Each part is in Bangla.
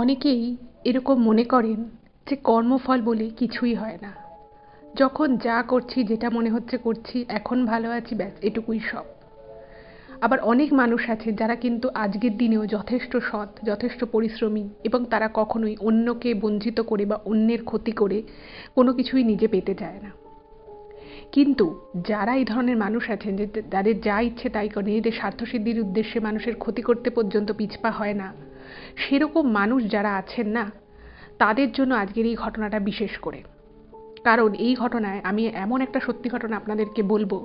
অনেকেই এরকম মনে করেন যে কর্মফল বলে কিছুই হয় না। যখন যা করছি, যেটা মনে হচ্ছে করছি, এখন ভালো আছি, ব্যাস এটুকুই সব। আবার অনেক মানুষ আছে যারা কিন্তু আজকের দিনেও যথেষ্ট সৎ, যথেষ্ট পরিশ্রমী এবং তারা কখনোই অন্যকে বঞ্চিত করে বা অন্যের ক্ষতি করে কোনো কিছুই নিজে পেতে চায় না। কিন্তু যারা এই ধরনের মানুষ আছেন যে যাদের যা ইচ্ছে তাই করে, নিজেদের স্বার্থসিদ্ধির উদ্দেশ্যে মানুষের ক্ষতি করতে পর্যন্ত পিছপা হয় না, সেরকম মানুষ যারা আছেন না, তাদের জন্য আজকের এই ঘটনাটা বিশেষ করে। কারণ এই ঘটনায় আমি এমন একটা সত্যি ঘটনা আপনাদেরকে বলবো,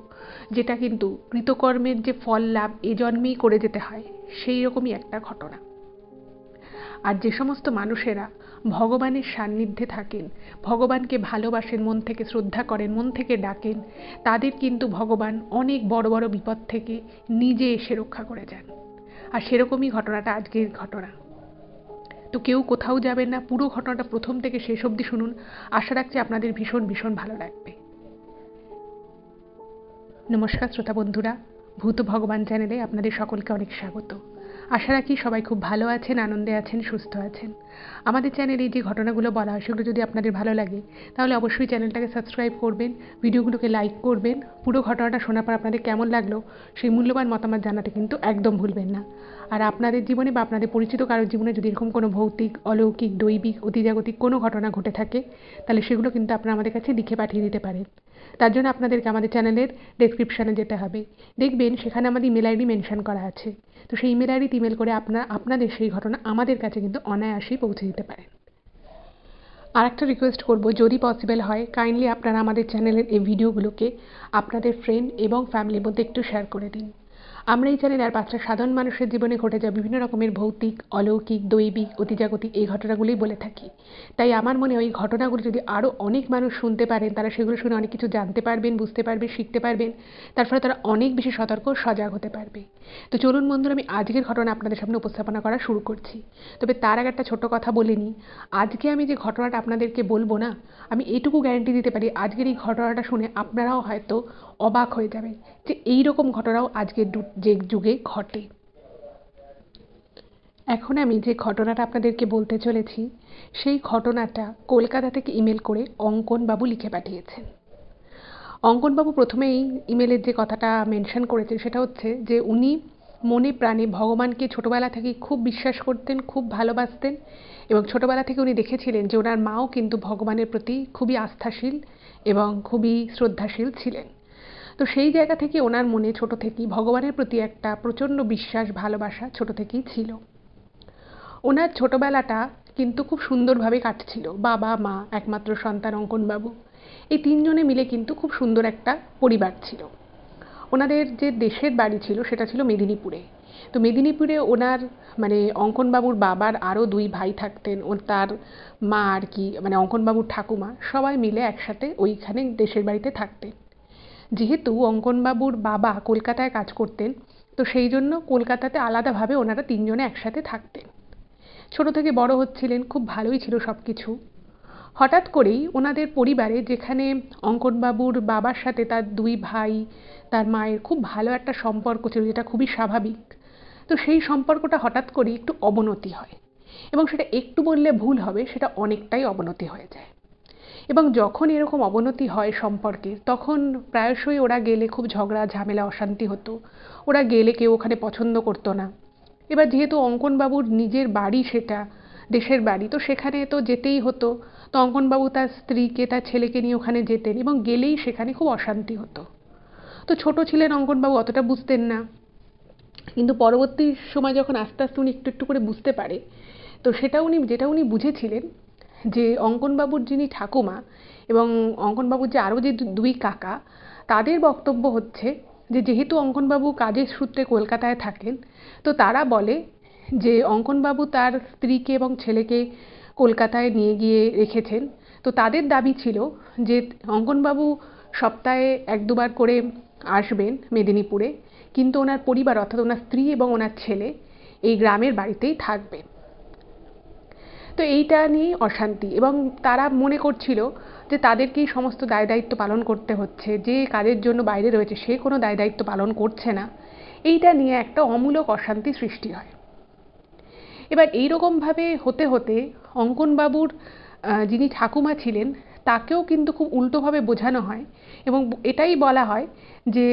যেটা কিন্তু কৃতকর্মের যে ফল লাভ এ জন্মেই করে যেতে হয়, সেই রকমই একটা ঘটনা। আর যে সমস্ত মানুষেরা ভগবানের সান্নিধ্যে থাকেন, ভগবানকে ভালোবাসেন, মন থেকে শ্রদ্ধা করেন, মন থেকে ডাকেন, তাদের কিন্তু ভগবান অনেক বড় বড় বিপদ থেকে নিজে এসে রক্ষা করে যান। আর সেরকমই ঘটনাটা আজকের ঘটনা। তো কেউ কোথাও যাবেন না, পুরো ঘটনাটা প্রথম থেকে শেষ অবধি শুনুন। আশা রাখছি আপনাদের ভীষণ ভীষণ ভালো লাগবে। নমস্কার শ্রোতা বন্ধুরা, ভূত ভগবান চ্যানেলে আপনাদের সকলকে অনেক স্বাগত। আশা রাখি সবাই খুব ভালো আছেন, আনন্দে আছেন, সুস্থ আছেন। আমাদের চ্যানেলে যে ঘটনাগুলো বলা হয় সেগুলো যদি আপনাদের ভালো লাগে তাহলে অবশ্যই চ্যানেলটাকে সাবস্ক্রাইব করবেন, ভিডিওগুলোকে লাইক করবেন। পুরো ঘটনাটা শোনার পর আপনাদের কেমন লাগলো সেই মূল্যবান মতামত জানাতে কিন্তু একদম ভুলবেন না। আর আপনাদের জীবনে বা আপনাদের পরিচিত কারোর জীবনে যদি এরকম কোনো ভৌতিক, অলৌকিক, দৈবিক, অতিজাগতিক কোনো ঘটনা ঘটে থাকে, তাহলে সেগুলো কিন্তু আপনারা আমাদের কাছে লিখে পাঠিয়ে দিতে পারেন। তার জন্য আপনাদেরকে আমাদের চ্যানেলের ডেসক্রিপশানে যেতে হবে। দেখবেন সেখানে আমাদের ইমেল আইডি মেনশন করা আছে। তো সেই ইমেল আইডিতে ইমেল করে আপনাদের সেই ঘটনা আমাদের কাছে কিন্তু অনায়াসেই পৌঁছে দিতে পারেন। আর একটা রিকোয়েস্ট করব, যদি পসিবল হয় কাইন্ডলি আপনারা আমাদের চ্যানেলের এই ভিডিওগুলোকে আপনাদের ফ্রেন্ড এবং ফ্যামিলির মধ্যে একটু শেয়ার করে দিন। আমরা এই চ্যানেলে আর পাঁচটা সাধারণ মানুষের জীবনে ঘটে যাওয়া বিভিন্ন রকমের ভৌতিক, অলৌকিক, দৈবিক, অতিজাগতিক এই ঘটনাগুলোই বলে থাকি। তাই আমার মনে হয় এই ঘটনাগুলো যদি আরও অনেক মানুষ শুনতে পারেন, তারা সেগুলো শুনে অনেক কিছু জানতে পারবেন, বুঝতে পারবেন, শিখতে পারবেন। তার ফলে তারা অনেক বেশি সতর্ক, সজাগ হতে পারবে। তো চলুন বন্ধুরা, আমি আজকের ঘটনা আপনাদের সামনে উপস্থাপনা করা শুরু করছি। তবে তার আগে একটা ছোট্ট কথা বলে নিই। আজকে আমি যে ঘটনাটা আপনাদেরকে বলবো না, আমি এটুকু গ্যারান্টি দিতে পারি আজকের এই ঘটনাটা শুনে আপনারাও হয়তো অবাক হয়ে যাবেন যে এই রকম ঘটনাও আজকের যুগে ঘটে। এখন আমি যে ঘটনাটা আপনাদেরকে বলতে চলেছি, সেই ঘটনাটা কলকাতা থেকে ইমেল করে অঙ্কনবাবু লিখে পাঠিয়েছেন। অঙ্কনবাবু প্রথমেই ইমেলের যে কথাটা মেনশন করেছেন সেটা হচ্ছে যে উনি মনে প্রাণে ভগবানকে ছোটবেলা থেকেই খুব বিশ্বাস করতেন, খুব ভালোবাসতেন এবং ছোটবেলা থেকে উনি দেখেছিলেন যে ওনার মাও কিন্তু ভগবানের প্রতি খুবই আস্থাশীল এবং খুবই শ্রদ্ধাশীল ছিলেন। তো সেই জায়গা থেকে ওনার মনে ছোট থেকেই ভগবানের প্রতি একটা প্রচণ্ড বিশ্বাস, ভালোবাসা ছোট থেকেই ছিল। ওনার ছোটবেলাটা কিন্তু খুব সুন্দরভাবে কাটছিল। বাবা, মা, একমাত্র সন্তান অঙ্কনবাবু, এই তিনজনে মিলে কিন্তু খুব সুন্দর একটা পরিবার ছিল। ওনাদের যে দেশের বাড়ি ছিল সেটা ছিল মেদিনীপুরে। তো মেদিনীপুরে ওনার মানে অঙ্কনবাবুর বাবার আরও দুই ভাই থাকতেন। তার মা আর কি, মানে অঙ্কনবাবুর ঠাকুমা, সবাই মিলে একসাথে ওইখানে দেশের বাড়িতে থাকতেন। যেহেতু অঙ্কনবাবুর বাবা কলকাতায় কাজ করতেন, তো সেই জন্য কলকাতাতে আলাদাভাবে ওনারা তিনজনে একসাথে থাকতেন। ছোট থেকে বড় হচ্ছিলেন, খুব ভালোই ছিল সব কিছু। হঠাৎ করেই ওনাদের পরিবারে, যেখানে অঙ্কনবাবুর বাবার সাথে তার দুই ভাই, তার মায়ের খুব ভালো একটা সম্পর্ক ছিল, যেটা খুবই স্বাভাবিক, তো সেই সম্পর্কটা হঠাৎ করেই একটু অবনতি হয়। এবং সেটা একটু বললে ভুল হবে, সেটা অনেকটাই অবনতি হয়ে যায়। এবং যখন এরকম অবনতি হয় সম্পর্কের, তখন প্রায়শই ওরা গেলে খুব ঝগড়া, ঝামেলা, অশান্তি হতো। ওরা গেলে কেউ ওখানে পছন্দ করতো না। এবার যেহেতু অঙ্কনবাবুর নিজের বাড়ি সেটা, দেশের বাড়ি, তো সেখানে তো যেতেই হতো। তো অঙ্কনবাবু তার স্ত্রীকে, তার ছেলেকে নিয়ে ওখানে যেতেন এবং গেলেই সেখানে খুব অশান্তি হতো। তো ছোট ছিলেন অঙ্কনবাবু, অতটা বুঝতেন না। কিন্তু পরবর্তী সময় যখন আস্তে আস্তে উনি একটু একটু করে বুঝতে পারে, তো যেটা উনি বুঝেছিলেন যে অঙ্কনবাবুর যিনি ঠাকুমা এবং অঙ্কনবাবুর যে আরও যে দুই কাকা, তাদের বক্তব্য হচ্ছে যে যেহেতু অঙ্কনবাবু কাজের সূত্রে কলকাতায় থাকেন, তো তারা বলে যে অঙ্কনবাবু তার স্ত্রীকে এবং ছেলেকে কলকাতায় নিয়ে গিয়ে রেখেছেন। তো তাদের দাবি ছিল যে অঙ্কনবাবু সপ্তাহে এক দুবার করে আসবেন মেদিনীপুরে, কিন্তু ওনার পরিবার অর্থাৎ ওনার স্ত্রী এবং ওনার ছেলে এই গ্রামের বাড়িতেই থাকবে। তো এইটা নিয়েই অশান্তি, এবং তারা মনে করছিল যে তাদেরকেই সমস্ত দায় দায়িত্ব পালন করতে হচ্ছে, যে কাজের জন্য বাইরে রয়েছে সে কোনো দায় দায়িত্ব পালন করছে না। এইটা নিয়ে একটা অমূলক অশান্তি সৃষ্টি হয়। এবার এইরকমভাবে হতে হতে অঙ্কনবাবুর যিনি ঠাকুমা ছিলেন তাকেও কিন্তু খুব উল্টোভাবে বোঝানো হয় এবং এটাই বলা হয় যে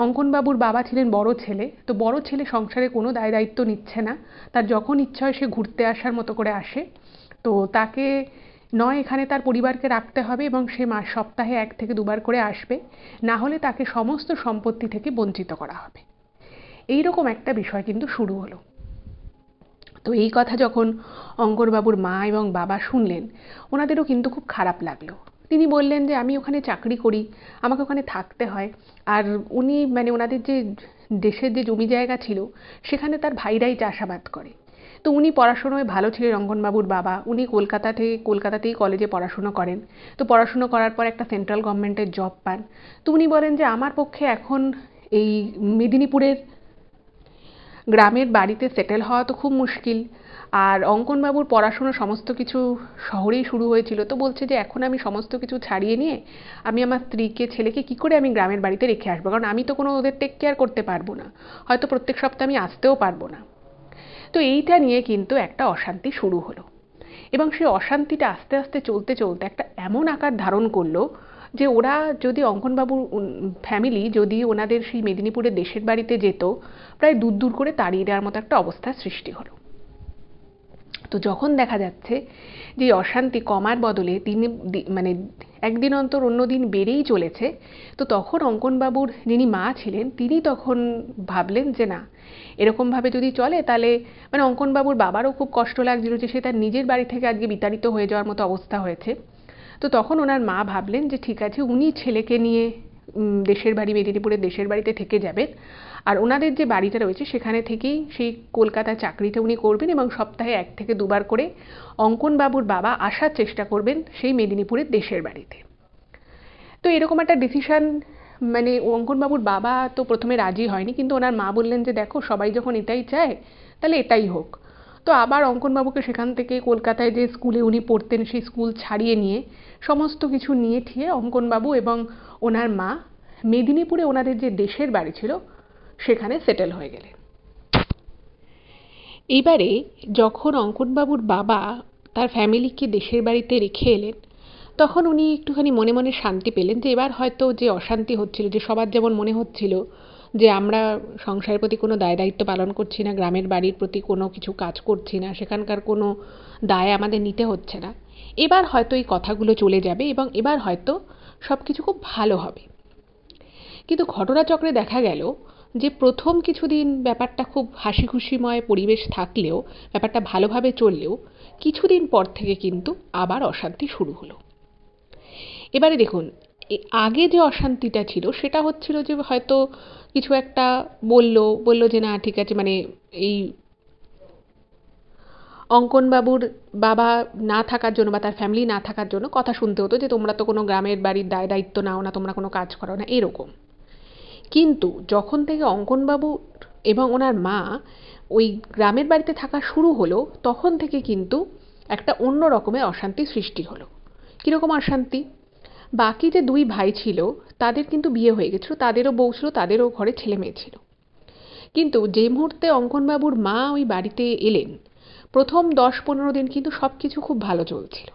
অঙ্কনবাবুর বাবা ছিলেন বড় ছেলে, তো বড় ছেলে সংসারে কোনো দায় দায়িত্ব নিচ্ছে না, তার যখন ইচ্ছা হয় সে ঘুরতে আসার মতো করে আসে, তো তাকে নয় এখানে তার পরিবারকে রাখতে হবে এবং সে সপ্তাহে 1 থেকে 2 বার করে আসবে, না হলে তাকে সমস্ত সম্পত্তি থেকে বঞ্চিত করা হবে। এইরকম একটা বিষয় কিন্তু শুরু হলো। তো এই কথা যখন অঙ্কনবাবুর মা এবং বাবা শুনলেন, ওনাদেরও কিন্তু খুব খারাপ লাগলো। তিনি বললেন যে আমি ওখানে চাকরি করি, আমাকে ওখানে থাকতে হয়, আর উনি মানে ওনাদের যে দেশের যে জমি জায়গা ছিল সেখানে তার ভাইরাই চাষাবাদ করে। তো উনি পড়াশোনায় ভালো ছিলেন, অঙ্কনবাবুর বাবা, উনি কলকাতাতেই কলেজে পড়াশুনো করেন। তো পড়াশুনো করার পর একটা সেন্ট্রাল গভর্নমেন্টের জব পান। তো উনি বলেন যে আমার পক্ষে এখন এই মেদিনীপুরের গ্রামের বাড়িতে সেটেল হওয়া তো খুব মুশকিল, আর অঙ্কনবাবুর পড়াশুনো সমস্ত কিছু শহরেই শুরু হয়েছিল, তো বলছে যে এখন আমি সমস্ত কিছু ছাড়িয়ে নিয়ে আমি আমার স্ত্রীকে ছেলেকে কী করে আমি গ্রামের বাড়িতে রেখে আসবো, কারণ আমি তো কোনো ওদের টেক কেয়ার করতে পারবো না, হয়তো প্রত্যেক সপ্তাহে আমি আসতেও পারবো না। তো এইটা নিয়ে কিন্তু একটা অশান্তি শুরু হলো এবং সেই অশান্তিটা আস্তে আস্তে চলতে চলতে একটা এমন আকার ধারণ করলো যে ওরা যদি অঙ্কনবাবুর ফ্যামিলি যদি ওনাদের সেই মেদিনীপুরের দেশের বাড়িতে যেত, প্রায় দূর দূর করে তাড়িয়ে দেওয়ার মতো একটা অবস্থার সৃষ্টি হলো। তো যখন দেখা যাচ্ছে যে অশান্তি কমার বদলে মানে একদিন অন্তর অন্য দিন বেড়েই চলেছে, তো তখন অঙ্কনবাবুর যিনি মা ছিলেন তিনি তখন ভাবলেন যে না, এরকমভাবে যদি চলে তাহলে মানে অঙ্কনবাবুর বাবারও খুব কষ্ট লাগছিল যে সে তার নিজের বাড়ি থেকে আজকে বিতাড়িত হয়ে যাওয়ার মতো অবস্থা হয়েছে। তো তখন ওনার মা ভাবলেন যে ঠিক আছে, উনি ছেলেকে নিয়ে দেশের বাড়ি মেদিনীপুরের দেশের বাড়িতে থেকে যাবেন, আর ওনাদের যে বাড়িটা রয়েছে সেখানে থেকেই সেই কলকাতায় চাকরিটা উনি করবেন এবং সপ্তাহে 1 থেকে 2 বার করে অঙ্কনবাবুর বাবা আসার চেষ্টা করবেন সেই মেদিনীপুরের দেশের বাড়িতে। তো এরকম একটা ডিসিশন মানে অঙ্কনবাবুর বাবা তো প্রথমে রাজি হয়নি, কিন্তু ওনার মা বললেন যে দেখো সবাই যখন এটাই চায় তাহলে এটাই হোক। তো আবার অঙ্কনবাবুকে সেখান থেকে কলকাতায় যে স্কুলে উনি পড়তেন সেই স্কুল ছাড়িয়ে নিয়ে সমস্ত কিছু নিয়ে ঠিয়ে অঙ্কনবাবু এবং ওনার মা মেদিনীপুরে ওনাদের যে দেশের বাড়ি ছিল সেখানে সেটেল হয়ে গেলেন। এইবারে যখন অঙ্কনবাবুর বাবা তার ফ্যামিলিকে দেশের বাড়িতে রেখে এলেন, তখন উনি একটুখানি মনে মনে শান্তি পেলেন যে এবার হয়তো যে অশান্তি হচ্ছিল, যে সবার যেমন মনে হচ্ছিল যে আমরা সংসারের প্রতি কোনো দায় দায়িত্ব পালন করছি না, গ্রামের বাড়ির প্রতি কোনো কিছু কাজ করছি না, সেখানকার কোনো দায় আমাদের নিতে হচ্ছে না, এবার হয়তো এই কথাগুলো চলে যাবে এবং এবার হয়তো সব কিছু খুব ভালো হবে। কিন্তু ঘটনাচক্রে দেখা গেল যে প্রথম কিছুদিন ব্যাপারটা খুব হাসি খুশিময় পরিবেশ থাকলেও, ব্যাপারটা ভালোভাবে চললেও কিছুদিন পর থেকে কিন্তু আবার অশান্তি শুরু হলো। এবারে দেখুন, আগে যে অশান্তিটা ছিল সেটা হচ্ছিল যে হয়তো কিছু একটা বলল যে না ঠিক আছে, মানে এই অঙ্কনবাবুর বাবা না থাকার জন্য বা তার ফ্যামিলি না থাকার জন্য কথা শুনতে হতো যে তোমরা তো কোনো গ্রামের বাড়ির দায় দায়িত্ব নাও না, তোমরা কোনো কাজ করো না, এরকম। কিন্তু যখন থেকে অঙ্কনবাবু এবং ওনার মা ওই গ্রামের বাড়িতে থাকা শুরু হলো, তখন থেকে কিন্তু একটা অন্য রকমের অশান্তির সৃষ্টি হলো। কীরকম অশান্তি? বাকি যে 2 ভাই ছিল তাদের কিন্তু বিয়ে হয়ে গেছিল, তাদেরও বউ ছিল, তাদেরও ঘরে ছেলে মেয়ে ছিল। কিন্তু যে মুহূর্তে অঙ্কনবাবুর মা ওই বাড়িতে এলেন, প্রথম 10-15 দিন কিন্তু সব কিছু খুব ভালো চলছিল।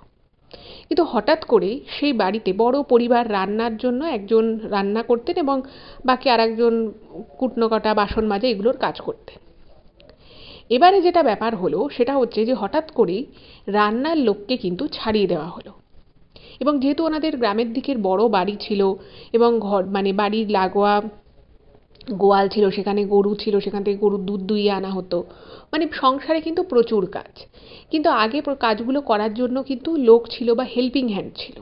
কিন্তু হঠাৎ করেই সেই বাড়িতে বড় পরিবার, রান্নার জন্য একজন রান্না করতেন এবং বাকি আরেকজন কুটনো কাটা বাসন মাজা এগুলোর কাজ করতেন। এবারে যেটা ব্যাপার হলো সেটা হচ্ছে যে হঠাৎ করেই রান্নার লোককে কিন্তু ছাড়িয়ে দেওয়া হলো এবং যেহেতু ওনাদের গ্রামের দিকের বড় বাড়ি ছিল এবং ঘর মানে বাড়ির লাগোয়া গোয়াল ছিল, সেখানে গরু ছিল, সেখান থেকে গরুর দুধ দুইয়ে আনা হতো, মানে সংসারে কিন্তু প্রচুর কাজ। কিন্তু আগে কাজগুলো করার জন্য কিন্তু লোক ছিল বা হেল্পিং হ্যান্ড ছিল।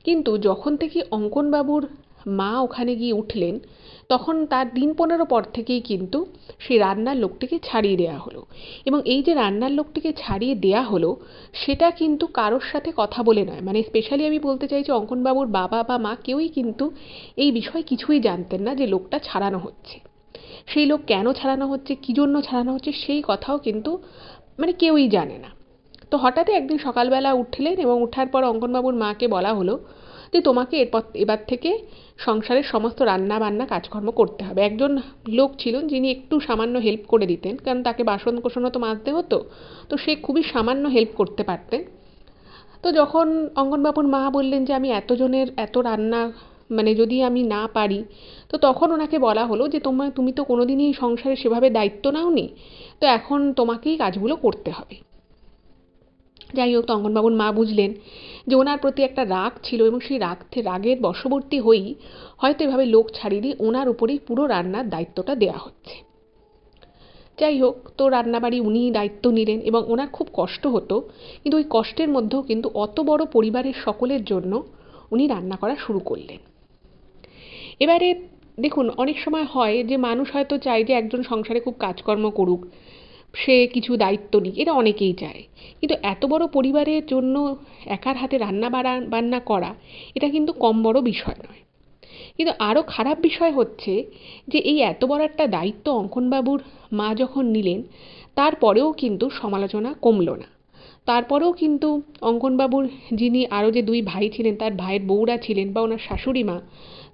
কিন্তু যখন থেকে অঙ্কনবাবুর মা ওখানে গিয়ে উঠলেন, তখন তার দিন 15 পর থেকেই কিন্তু সেই রান্নার লোকটিকে ছাড়িয়ে দেওয়া হলো এবং এই যে রান্নার লোকটিকে ছাড়িয়ে দেওয়া হলো সেটা কিন্তু কারোর সাথে কথা বলে নয়, মানে স্পেশালি আমি বলতে চাইছি অঙ্কনবাবুর বাবা বা মা কেউই কিন্তু এই বিষয়ে কিছুই জানতেন না যে লোকটা ছাড়ানো হচ্ছে। সেই লোক কেন ছাড়ানো হচ্ছে, কী জন্য ছাড়ানো হচ্ছে সেই কথাও কিন্তু মানে কেউই জানে না। তো হঠাৎই একদিন সকালবেলা উঠলেন এবং ওঠার পর অঙ্কনবাবুর মাকে বলা হলো যে তোমাকে এবার থেকে সংসারের সমস্ত রান্না বান্না কাজকর্ম করতে হবে। একজন লোক ছিল যিনি একটু সামান্য হেল্প করে দিতেন, কারণ তাকে বাসন কোসনও তো মাজতে হতো, তো সে খুবই সামান্য হেল্প করতে পারতেন। তো যখন অঙ্গনবাবুর মা বললেন যে আমি এতজনের এত রান্না মানে যদি আমি না পারি, তো তখন ওনাকে বলা হলো যে তুমি তো কোনোদিনই সংসারে সেভাবে দায়িত্ব নাওনি, তো এখন তোমাকেই কাজগুলো করতে হবে। যাই হোক, তো অঙ্গনবাবুর মা বুঝলেন যে ওনার প্রতি একটা রাগ ছিল, এবং সেই রাগের বশবর্তী হয়েই হয়তো এভাবে লোক ছাড়িয়ে দিয়ে ওনার উপরেই পুরো রান্নার দায়িত্বটা দেওয়া হচ্ছে। যাই হোক, তো রান্নাবাড়ি উনিই দায়িত্ব নিলেন এবং ওনার খুব কষ্ট হতো, কিন্তু ওই কষ্টের মধ্যেও কিন্তু অত বড় পরিবারের সকলের জন্য উনি রান্না করা শুরু করলেন। এবারে দেখুন, অনেক সময় হয় যে মানুষ হয়তো চায় যে একজন সংসারে খুব কাজকর্ম করুক, সে কিছু দায়িত্ব নিক, এটা অনেকেই চায়। কিন্তু এত বড় পরিবারের জন্য একার হাতে বান্না করা, এটা কিন্তু কম বড় বিষয় নয়। কিন্তু আরও খারাপ বিষয় হচ্ছে যে এই এত বড় একটা দায়িত্ব অঙ্কনবাবুর মা যখন নিলেন, তারপরেও কিন্তু সমালোচনা কমলো না। তারপরেও কিন্তু অঙ্কনবাবুর যিনি আরও যে দুই ভাই ছিলেন, তার ভাইয়ের বউরা ছিলেন বা ওনার শাশুড়ি মা,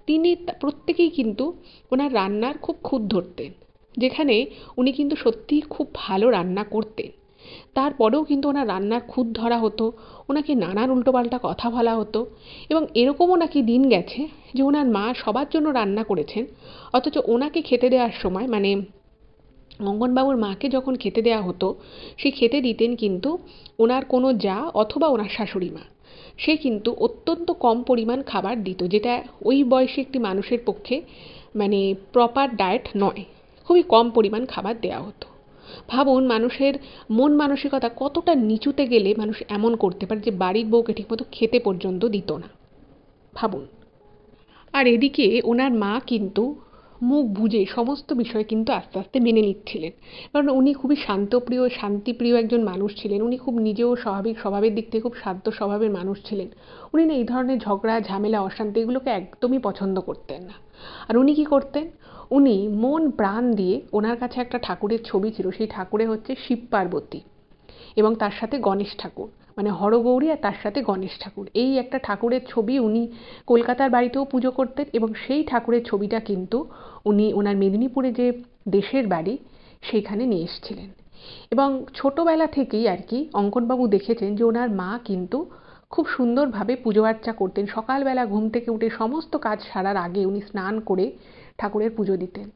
তিনি প্রত্যেকেই কিন্তু ওনার রান্নার খুব খুঁত ধরতেন, যেখানে উনি কিন্তু সত্যিই খুব ভালো রান্না করতেন। তারপরেও কিন্তু ওনার রান্নার খুঁত ধরা হতো, ওনাকে নানান উল্টোপাল্টা কথা বলা হতো, এবং এরকমও নাকি দিন গেছে যে ওনার মা সবার জন্য রান্না করেছেন, অথচ ওনাকে খেতে দেওয়ার সময় মানে অঙ্গনবাবুর মাকে যখন খেতে দেওয়া হতো, সে খেতে দিতেন কিন্তু ওনার কোনো জা অথবা ওনার শাশুড়ি মা। সে কিন্তু অত্যন্ত কম পরিমাণ খাবার দিত, যেটা ওই বয়সী একটি মানুষের পক্ষে মানে প্রপার ডায়েট নয়। খুবই কম পরিমাণ খাবার দেওয়া হতো। ভাবুন, মানুষের মন মানসিকতা কতটা নিচুতে গেলে মানুষ এমন করতে পারে যে বাড়ির বউকে ঠিকমতো খেতে পর্যন্ত দিত না। ভাবুন। আর এদিকে ওনার মা কিন্তু মুখ বুজে সমস্ত বিষয় কিন্তু আস্তে আস্তে মেনে নিচ্ছিলেন, কারণ উনি খুবই শান্তিপ্রিয় একজন মানুষ ছিলেন। উনি খুব নিজেও স্বভাবের দিক থেকে খুব শান্ত স্বভাবের মানুষ ছিলেন। উনি না এই ধরনের ঝগড়া ঝামেলা অশান্তি এগুলোকে একদমই পছন্দ করতেন না। আর উনি কি করতেন, উনি মন প্রাণ দিয়ে, ওনার কাছে একটা ঠাকুরের ছবি ছিল, সেই ঠাকুরে হচ্ছে শিব পার্বতী এবং তার সাথে গণেশ ঠাকুর, মানে হরগৌরী আর তার সাথে গণেশ ঠাকুর, এই একটা ঠাকুরের ছবি উনি কলকাতার বাড়িতেও পুজো করতেন, এবং সেই ঠাকুরের ছবিটা কিন্তু উনি ওনার মেদিনীপুরে যে দেশের বাড়ি সেইখানে নিয়ে এসেছিলেন। এবং ছোটবেলা থেকেই আর কি অঙ্কনবাবু দেখেছেন যে ওনার মা কিন্তু খুব সুন্দরভাবে পুজো আর্চা করতেন। সকালবেলা ঘুম থেকে উঠে সমস্ত কাজ সারার আগে উনি স্নান করে ঠাকুরের পুজো দিতেন।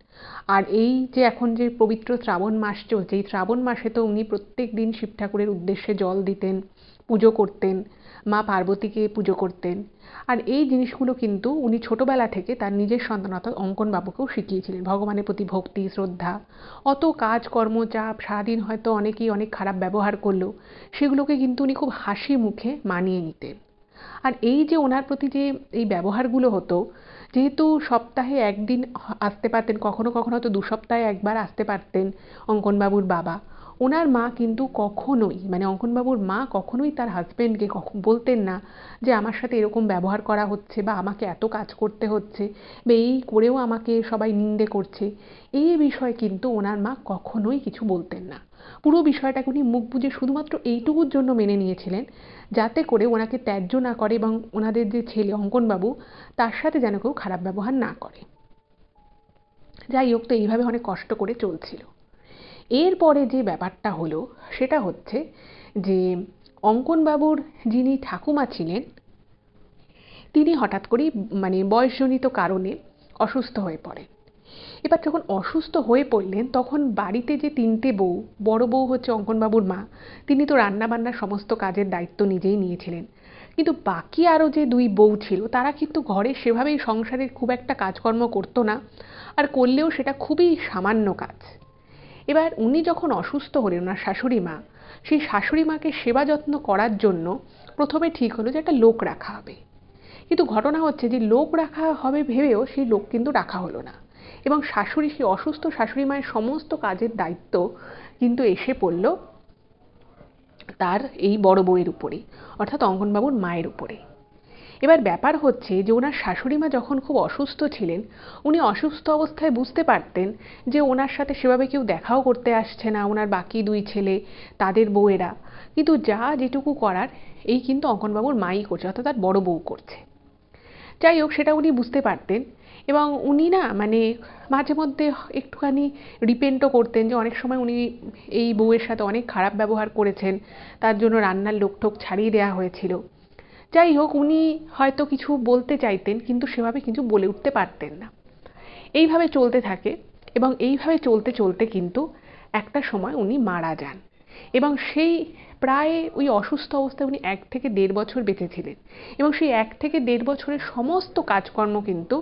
আর এই যে এখন যে পবিত্র শ্রাবণ মাস চলছে, এই শ্রাবণ মাসে তো উনি প্রত্যেক দিন শিব ঠাকুরের উদ্দেশ্যে জল দিতেন, পুজো করতেন, মা পার্বতীকে পুজো করতেন। আর এই জিনিসগুলো কিন্তু উনি ছোটবেলা থেকে তার নিজের সন্তান অর্থাৎ অঙ্কনবাবুকেও শিখিয়েছিলেন। ভগবানের প্রতি ভক্তি, শ্রদ্ধা, অত কাজকর্ম চাপ, সারাদিন হয়তো অনেকেই অনেক খারাপ ব্যবহার করলো, সেগুলোকে কিন্তু উনি খুব হাসি মুখে মানিয়ে নিতেন। আর এই যে ওনার প্রতি যে এই ব্যবহারগুলো হতো, যেহেতু সপ্তাহে একদিন আসতে পারতেন, কখনো কখনো হয়তো 2 সপ্তাহে একবার আসতে পারতেন অঙ্কনবাবুর বাবা, ওনার মা কিন্তু কখনোই মানে অঙ্কনবাবুর মা কখনোই তার হাজবেন্ডকে বলতেন না যে আমার সাথে এরকম ব্যবহার করা হচ্ছে বা আমাকে এত কাজ করতে হচ্ছে বা এই করেও আমাকে সবাই নিন্দে করছে। এই বিষয়ে কিন্তু ওনার মা কখনোই কিছু বলতেন না। পুরো বিষয়টাকে উনি মুখ বুজে শুধুমাত্র এইটুকুর জন্য মেনে নিয়েছিলেন, যাতে করে ওনাকে ত্যায্য না করে এবং ওনাদের যে ছেলে অঙ্কনবাবু, তার সাথে যেন কেউ খারাপ ব্যবহার না করে। যাই হোক, তো এইভাবে অনেক কষ্ট করে চলছিল। এরপরে যে ব্যাপারটা হলো সেটা হচ্ছে যে অঙ্কনবাবুর যিনি ঠাকুমা ছিলেন, তিনি হঠাৎ করেই মানে বয়সজনিত কারণে অসুস্থ হয়ে পড়েন। এবার যখন অসুস্থ হয়ে পড়লেন, তখন বাড়িতে যে 3টে বউ, বড় বউ হচ্ছে অঙ্কনবাবুর মা, তিনি তো রান্নাবান্নার সমস্ত কাজের দায়িত্ব নিজেই নিয়েছিলেন। কিন্তু বাকি আরও যে 2 বউ ছিল, তারা কিন্তু ঘরে সেভাবেই সংসারের খুব একটা কাজকর্ম করতো না, আর করলেও সেটা খুবই সামান্য কাজ। এবার উনি যখন অসুস্থ হলেন, ওনার শাশুড়ি মা, সেই শাশুড়ি মাকে সেবা যত্ন করার জন্য প্রথমে ঠিক হলো যে একটা লোক রাখা হবে। কিন্তু ঘটনা হচ্ছে যে লোক রাখা হবে ভেবেও সেই লোক কিন্তু রাখা হলো না, এবং সেই অসুস্থ শাশুড়ি মায়ের সমস্ত কাজের দায়িত্ব কিন্তু এসে পড়ল তার এই বড় বউয়ের উপরেই, অর্থাৎ অঙ্গনবাবুর মায়ের উপরে। এবার ব্যাপার হচ্ছে যে ওনার শাশুড়ি মা যখন খুব অসুস্থ ছিলেন, উনি অসুস্থ অবস্থায় বুঝতে পারতেন যে ওনার সাথে সেভাবে কেউ দেখাও করতে আসছে না, ওনার বাকি 2 ছেলে, তাদের বউয়েরা, কিন্তু যা যেটুকু করার এই কিন্তু অঙ্কনবাবুর মাই করছে, অর্থাৎ তার বড় বউ করছে। যাই হোক, সেটা উনি বুঝতে পারতেন এবং উনি না মানে মাঝে মধ্যে একটুখানি রিপেন্টও করতেন যে অনেক সময় উনি এই বউয়ের সাথে অনেক খারাপ ব্যবহার করেছেন, তার জন্য রান্নার লোকটোক ছাড়িয়ে দেওয়া হয়েছিল। যাই হোক, উনি হয়তো কিছু বলতে চাইতেন কিন্তু সেভাবে কিছু বলে উঠতে পারতেন না। এইভাবে চলতে থাকে এবং এইভাবে চলতে চলতে কিন্তু একটা সময় উনি মারা যান এবং সেই প্রায় ওই অসুস্থ অবস্থায় উনি 1 থেকে 1.5 বছর বেঁচে ছিলেন এবং সেই 1 থেকে 1.5 বছরের সমস্ত কাজকর্ম কিন্তু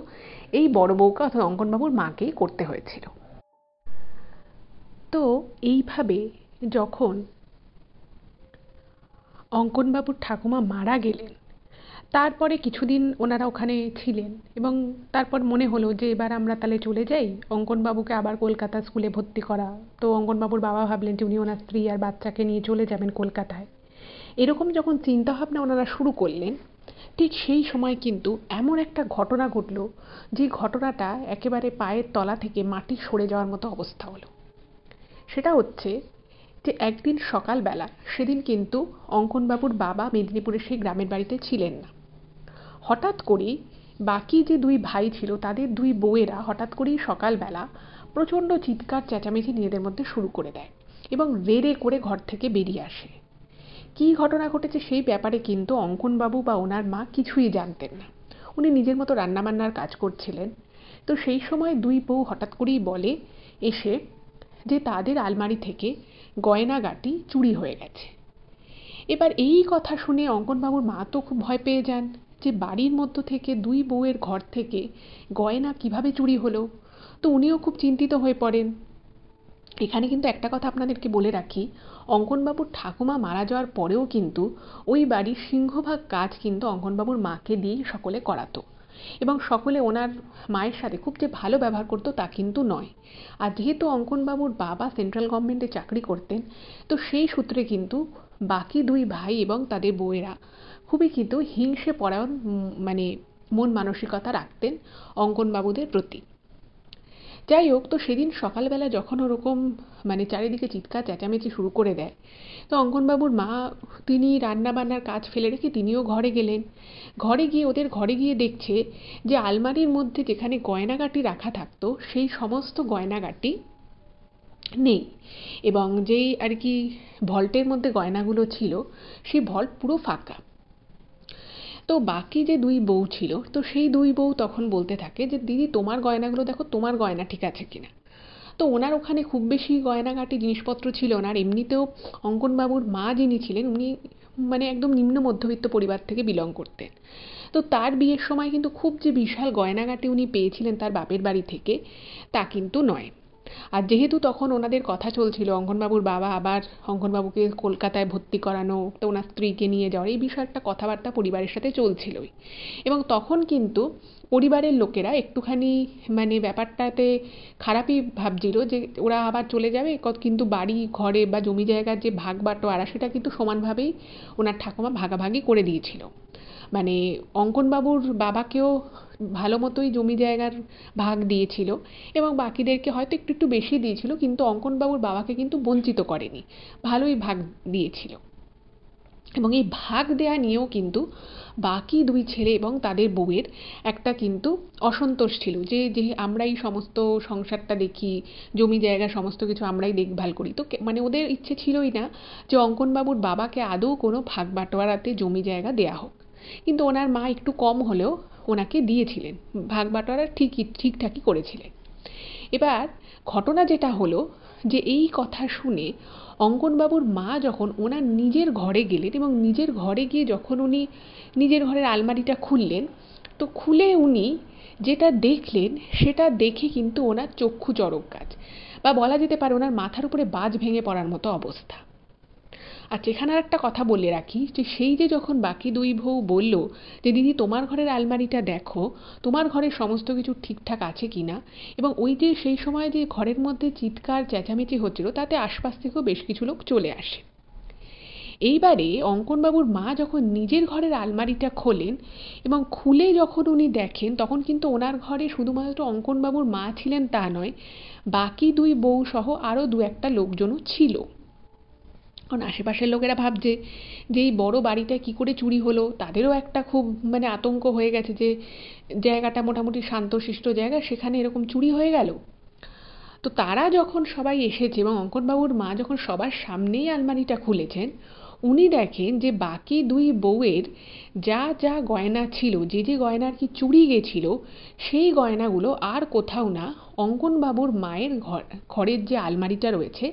এই বড় বউকে অর্থাৎ অঙ্কনবাবুর মাকেই করতে হয়েছিল। তো এইভাবে যখন অঙ্কনবাবুর ঠাকুমা মারা গেলেন, তারপরে কিছুদিন ওনারা ওখানে ছিলেন এবং তারপর মনে হলো যে এবার আমরা তাহলে চলে যাই, অঙ্কনবাবুকে আবার কলকাতা স্কুলে ভর্তি করা। তো অঙ্কনবাবুর বাবা ভাবলেন যে উনি ওনার স্ত্রী আর বাচ্চাকে নিয়ে চলে যাবেন কলকাতায়। এরকম যখন চিন্তাভাবনা ওনারা শুরু করলেন, ঠিক সেই সময় কিন্তু এমন একটা ঘটনা ঘটল, যে ঘটনাটা একেবারে পায়ের তলা থেকে মাটি সরে যাওয়ার মতো অবস্থা হলো। সেটা হচ্ছে যে একদিন সকালবেলা, সেদিন কিন্তু অঙ্কনবাবুর বাবা মেদিনীপুরের সেই গ্রামের বাড়িতে ছিলেন না। হঠাৎ করেই বাকি যে 2 ভাই ছিল তাদের 2 বউয়েরা হঠাৎ করেই সকালবেলা প্রচণ্ড চিৎকার চেঁচামেচি নিজেদের মধ্যে শুরু করে দেয় এবং রেড়ে করে ঘর থেকে বেরিয়ে আসে। কী ঘটনা ঘটেছে সেই ব্যাপারে কিন্তু অঙ্কনবাবু বা ওনার মা কিছুই জানতেন না। উনি নিজের মতো রান্নাবান্নার কাজ করছিলেন। তো সেই সময় 2 বউ হঠাৎ করেই বলে এসে যে তাদের আলমারি থেকে গয়নাগাটি চুরি হয়ে গেছে। এবার এই কথা শুনে অঙ্কনবাবুর মা তো খুব ভয় পেয়ে যান যে বাড়ির মধ্য থেকে 2 বউয়ের ঘর থেকে গয়না কিভাবে চুরি হলো। তো উনিও খুব চিন্তিত হয়ে পড়েন। এখানে কিন্তু একটা কথা আপনাদেরকে বলে রাখি, অঙ্কনবাবুর ঠাকুমা মারা যাওয়ার পরেও কিন্তু ওই বাড়ির সিংহভাগ কাজ কিন্তু অঙ্কনবাবুর মাকে দিয়েই সকলে করাতো এবং সকলে ওনার মায়ের সাথে খুব যে ভালো ব্যবহার করতো তা কিন্তু নয়। আর যেহেতু অঙ্কনবাবুর বাবা সেন্ট্রাল গভর্নমেন্টে চাকরি করতেন, তো সেই সূত্রে কিন্তু বাকি 2 ভাই এবং তাদের বউয়েরা খুবই কিন্তু হিংসে পরায়ণ মানে মন মানসিকতা রাখতেন অঙ্কনবাবুদের প্রতি। যাই হোক, তো সেদিন সকালবেলা যখন ওরকম মানে চারিদিকে চিৎকার চেঁচামেচি শুরু করে দেয়, তো অঙ্কনবাবুর মা তিনি রান্নাবান্নার কাজ ফেলে রেখে তিনিও ঘরে গেলেন। ওদের ঘরে গিয়ে দেখছে যে আলমারির মধ্যে যেখানে গয়নাগাটি রাখা থাকতো সেই সমস্ত গয়নাগাটি নেই এবং যেই আর কি ভল্টের মধ্যে গয়নাগুলো ছিল সেই ভল্ট পুরো ফাঁকা। তো বাকি যে 2 বউ ছিল, তো সেই 2 বউ তখন বলতে থাকে যে দিদি তোমার গয়নাগুলো দেখো, তোমার গয়না ঠিক আছে কিনা। তো ওনার ওখানে খুব বেশি গয়নাগাটি জিনিসপত্র ছিল না, আর এমনিতেও অঙ্কনবাবুর মা যিনি ছিলেন উনি মানে একদম নিম্ন মধ্যবিত্ত পরিবার থেকে বিলং করতেন। তো তার বিয়ের সময় কিন্তু খুব যে বিশাল গয়নাগাটি উনি পেয়েছিলেন তার বাপের বাড়ি থেকে তা কিন্তু নয়। আর যেহেতু তখন ওনাদের কথা চলছিল অঙ্কনবাবুর বাবা আবার অঙ্কনবাবুকে কলকাতায় ভর্তি করানো, তো ওনার স্ত্রীকে নিয়ে যাওয়ার এই বিষয়ে একটা কথাবার্তা পরিবারের সাথে চলছিলই এবং তখন কিন্তু পরিবারের লোকেরা একটুখানি মানে ব্যাপারটাতে খারাপই ভাবছিল যে ওরা আবার চলে যাবে, কিন্তু বাড়ি ঘরে বা জমি জায়গার যে ভাগ বাটোয়ারা সেটা কিন্তু সমানভাবেই ওনার ঠাকুমা ভাগাভাগি করে দিয়েছিল। মানে অঙ্কনবাবুর বাবাকেও ভালো মতোই জমি জায়গার ভাগ দিয়েছিল এবং বাকিদেরকে হয়তো একটু একটু বেশি দিয়েছিল, কিন্তু অঙ্কনবাবুর বাবাকে কিন্তু বঞ্চিত করেনি, ভালোই ভাগ দিয়েছিল। এবং এই ভাগ দেয়া নিয়েও কিন্তু বাকি 2 ছেলে এবং তাদের বউয়ের একটা কিন্তু অসন্তোষ ছিল যে যে আমরাই সমস্ত সংসারটা দেখি, জমি জায়গা সমস্ত কিছু আমরাই দেখভাল করি। তো মানে ওদের ইচ্ছে ছিলই না যে অঙ্কনবাবুর বাবাকে আদৌ কোনো ভাগ বাটোয়ারাতে জমি জায়গা দেয়া হোক, কিন্তু ওনার মা একটু কম হলেও ওনাকে দিয়েছিলেন, ভাগ বাটোয়ারা ঠিকঠাকই করেছিলেন। এবার ঘটনা যেটা হলো যে এই কথা শুনে অঙ্কনবাবুর মা যখন ওনার নিজের ঘরে গেলেন এবং নিজের ঘরে গিয়ে যখন উনি নিজের ঘরের আলমারিটা খুললেন, তো খুলে উনি যেটা দেখলেন সেটা দেখে কিন্তু ওনার চক্ষু চড়ক গাছ, বা বলা যেতে পারে ওনার মাথার উপরে বাজ ভেঙে পড়ার মতো অবস্থা। আচ্ছা, এখানে আর একটা কথা বলে রাখি যে সেই যে যখন বাকি 2 বউ বলল যে দিদি তোমার ঘরের আলমারিটা দেখো, তোমার ঘরের সমস্ত কিছু ঠিকঠাক আছে কিনা, এবং ওই যে সেই সময় যে ঘরের মধ্যে চিৎকার চেঁচামেচি হচ্ছিল তাতে আশপাশ থেকেও বেশ কিছু লোক চলে আসে। এইবারে অঙ্কনবাবুর মা যখন নিজের ঘরের আলমারিটা খোলেন এবং খুলে যখন উনি দেখেন, তখন কিন্তু ওনার ঘরে শুধুমাত্র অঙ্কনবাবুর মা ছিলেন তা নয়, বাকি 2 বউ সহ আরও 2-1টা লোকজনও ছিল। কারণ আশেপাশের লোকেরা ভাবছে যে এই বড় বাড়িটা কি করে চুরি হলো, তাদেরও একটা খুব আতঙ্ক হয়ে গেছে যে জায়গাটা মোটামুটি শান্তশিষ্ট জায়গা, সেখানে এরকম চুরি হয়ে গেল। তো তারা যখন সবাই এসেছে এবং অঙ্কনবাবুর মা যখন সবার সামনেই আলমারিটা খুলেছেন, উনি দেখেন যে বাকি দুই বউয়ের যা যা গয়না ছিল, যে যে গয়না আর কি চুরি গেছিল, সেই গয়নাগুলো আর কোথাও না, অঙ্কনবাবুর মায়ের ঘরের যে আলমারিটা রয়েছে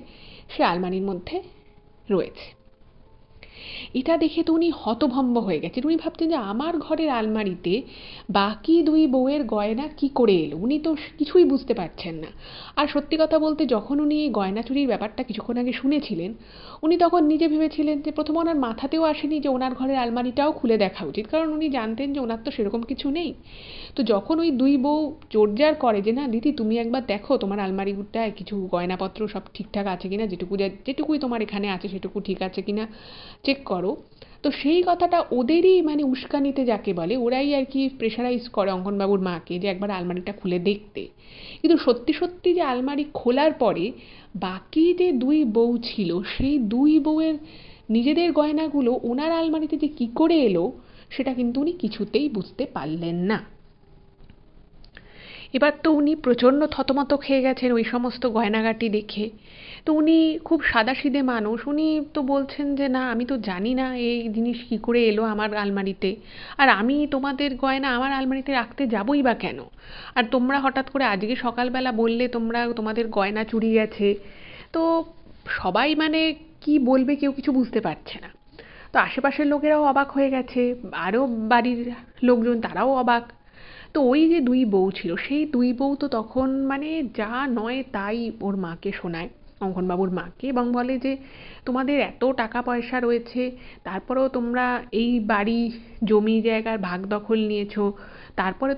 সে আলমারির মধ্যে রয়েছে। এটা দেখে তো উনি হতভম্ব হয়ে গেছেন। উনি ভাবছেন যে আমার ঘরের আলমারিতে বাকি দুই বউয়ের গয়না কি করে এলো, উনি তো কিছুই বুঝতে পারছেন না। আর সত্যি কথা বলতে, যখন উনি এই গয়না চুরির ব্যাপারটা কিছুক্ষণ আগে শুনেছিলেন, উনি তখন নিজে ভেবেছিলেন যে প্রথমে ওনার মাথাতেও আসেনি যে ওনার ঘরের আলমারিটাও খুলে দেখা উচিত, কারণ উনি জানতেন যে ওনার তো সেরকম কিছু নেই। তো যখন ওই দুই বউ জোরজার করে যে না দিদি তুমি একবার দেখো তোমার আলমারিটায় কিছু গয়নাপত্র সব ঠিকঠাক আছে কিনা, যেটুকুই তোমার এখানে আছে সেটুকু ঠিক আছে কিনা চেক করো, তো সেই কথাটা ওদেরই উস্কানিতে যাকে বলে, ওরাই আর কি প্রেশারাইজ করে অঙ্কনবাবুর মাকে যে একবার আলমারিটা খুলে দেখতে। কিন্তু সত্যি সত্যি যে আলমারি খোলার পরে বাকি যে দুই বউ ছিল, সেই দুই বউয়ের নিজেদের গয়নাগুলো ওনার আলমারিতে যে কি করে এলো, সেটা কিন্তু উনি কিছুতেই বুঝতে পারলেন না। এবার তো উনি প্রচণ্ড থতমত খেয়ে গেছেন ওই সমস্ত গয়নাগাটি দেখে। তো উনি খুব সাদাসিধে মানুষ, উনি তো বলছেন যে না আমি তো জানি না এই জিনিস কী করে এলো আমার আলমারিতে, আর আমি তোমাদের গয়না আমার আলমারিতে রাখতে যাবই বা কেন, আর তোমরা হঠাৎ করে আজকে সকালবেলা বললে তোমাদের গয়না চুরি গেছে। তো সবাই কি বলবে, কেউ কিছু বুঝতে পারছে না। তো আশেপাশের লোকেরাও অবাক হয়ে গেছে, আরও বাড়ির লোকজন তারাও অবাক। তো ওই যে দুই বউ ছিল, সেই দুই বউ তো তখন যা নয় তাই ওর মাকে শোনায়, অঙ্কনবাবুর মাকে, এবং বলে যে তোমাদের এত টাকা পয়সা রয়েছে, তারপরেও তোমরা এই বাড়ি জমি জায়গার ভাগ দখল নিয়েছো, তারপরে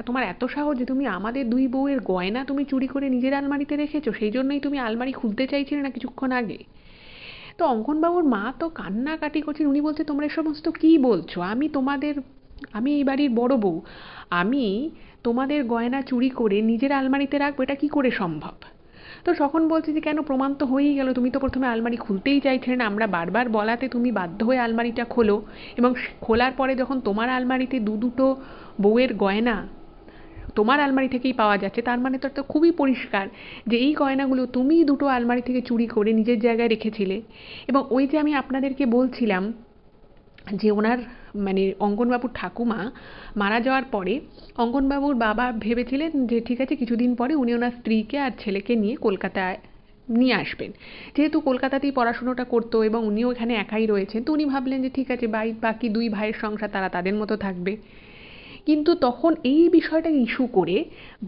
তোমার এত সাহস যে তুমি আমাদের দুই বউয়ের গয়না তুমি চুরি করে নিজের আলমারিতে রেখেছো, সেই জন্যই তুমি আলমারি খুলতে চাইছিলে না কিছুক্ষণ আগে। তো অঙ্কনবাবুর মা তো কান্নাকাটি করছেন, উনি বলছে তোমরা এ সমস্ত কী বলছো, আমি এই বাড়ির বড় বউ, আমি তোমাদের গয়না চুরি করে নিজের আলমারিতে রাখবো, এটা কি করে সম্ভব? তো তখন বলছে যে কেন, প্রমাণ তো হয়েই গেল, তুমি তো প্রথমে আলমারি খুলতেই চাইছিলে না, আমরা বারবার বলাতে তুমি বাধ্য হয়ে আলমারিটা খোলো, এবং খোলার পরে যখন তোমার আলমারিতে দুটো বউয়ের গয়না তোমার আলমারি থেকেই পাওয়া যাচ্ছে, তার তো একটা খুবই পরিষ্কার যে এই গয়নাগুলো তুমি দুটো আলমারি থেকে চুরি করে নিজের জায়গায় রেখেছিলে। এবং ওই যে আমি আপনাদেরকে বলছিলাম যে ওনার অঙ্কনবাবুর ঠাকুমা মারা যাওয়ার পরে অঙ্কনবাবুর বাবা ভেবেছিলেন যে ঠিক আছে কিছুদিন পরে উনি ওনার স্ত্রীকে আর ছেলেকে নিয়ে কলকাতায় নিয়ে আসবেন, যেহেতু কলকাতাতেই পড়াশুনোটা করতো এবং উনিও এখানে একাই রয়েছেন, তো উনি ভাবলেন যে ঠিক আছে বাকি দুই ভাইয়ের সংসার তারা তাদের মতো থাকবে। কিন্তু তখন এই বিষয়টাকে ইস্যু করে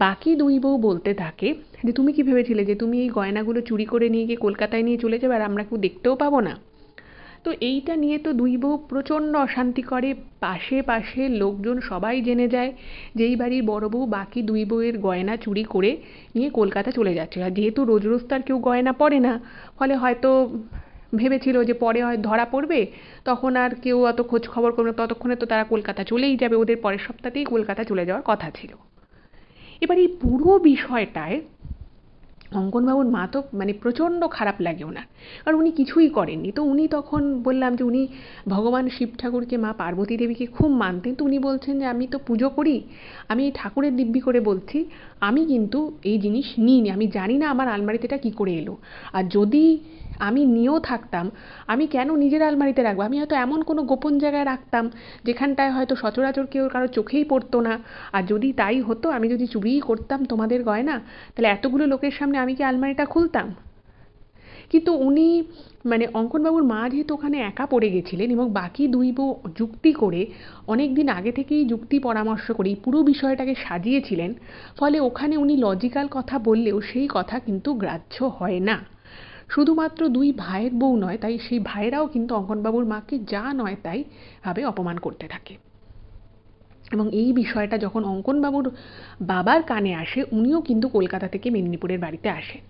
বাকি দুই বউ বলতে থাকে যে তুমি কি ভেবেছিলে যে তুমি এই গয়নাগুলো চুরি করে নিয়ে গিয়ে কলকাতায় নিয়ে চলে যাবে আর আমরা কেউ দেখতেও পাবো না? তো এইটা নিয়ে তো দুই বউ প্রচণ্ড অশান্তি করে, পাশে লোকজন সবাই জেনে যায় যে এই বাড়ির বড় বউ বাকি দুই বউয়ের গয়না চুরি করে নিয়ে কলকাতা চলে যাচ্ছে। আর যেহেতু রোজ রোজ তার কেউ গয়না পরে না, ফলে হয়তো ভেবেছিল যে পরে হয় ধরা পড়বে, তখন আর কেউ অত খোঁজ খবর করবে না, ততক্ষণে তো তারা কলকাতা চলেই যাবে, ওদের পরের সপ্তাহতেই কলকাতা চলে যাওয়ার কথা ছিল। এবার এই পুরো বিষয়টায় অঙ্কনবাবুর মা তো প্রচণ্ড খারাপ লাগে ওনার, কারণ উনি কিছুই করেননি। তো উনি তখন বললাম যে উনি ভগবান শিব ঠাকুরকে, মা পার্বতী দেবীকে খুব মানতেন। তো উনি বলছেন যে আমি তো পুজো করি, আমি এই ঠাকুরের দিব্যি করে বলছি আমি কিন্তু এই জিনিস নিইনি, আমি জানি না আমার আলমারিতে এটা কী করে এলো, আর যদি আমি নিয়েও থাকতাম আমি কেন নিজের আলমারিতে রাখবো, আমি হয়তো এমন কোনো গোপন জায়গায় রাখতাম যেখানটায় হয়তো সচরাচর কেউ কারো চোখেই পড়তো না, আর যদি তাই হতো, আমি যদি চুরিই করতাম তোমাদের গয়না, তাহলে এতগুলো লোকের সামনে আমি কি আলমারিটা খুলতাম? কিন্তু উনি অঙ্কনবাবুর মা যেহেতু ওখানে একা পড়ে গেছিলেন এবং বাকি দুই বউ যুক্তি করে অনেক দিন আগে থেকেই যুক্তি পরামর্শ করে এই পুরো বিষয়টাকে সাজিয়েছিলেন, ফলে ওখানে উনি লজিক্যাল কথা বললেও সেই কথা কিন্তু গ্রাহ্য হয় না। শুধুমাত্র দুই ভাইয়ের বউ নয়, তাই সেই ভাইয়েরাও কিন্তু অঙ্কনবাবুর মাকে যা নয় তাই ভাবে অপমান করতে থাকে। এবং এই বিষয়টা যখন অঙ্কনবাবুর বাবার কানে আসে, উনিও কিন্তু কলকাতা থেকে মেদিনীপুরের বাড়িতে আসেন।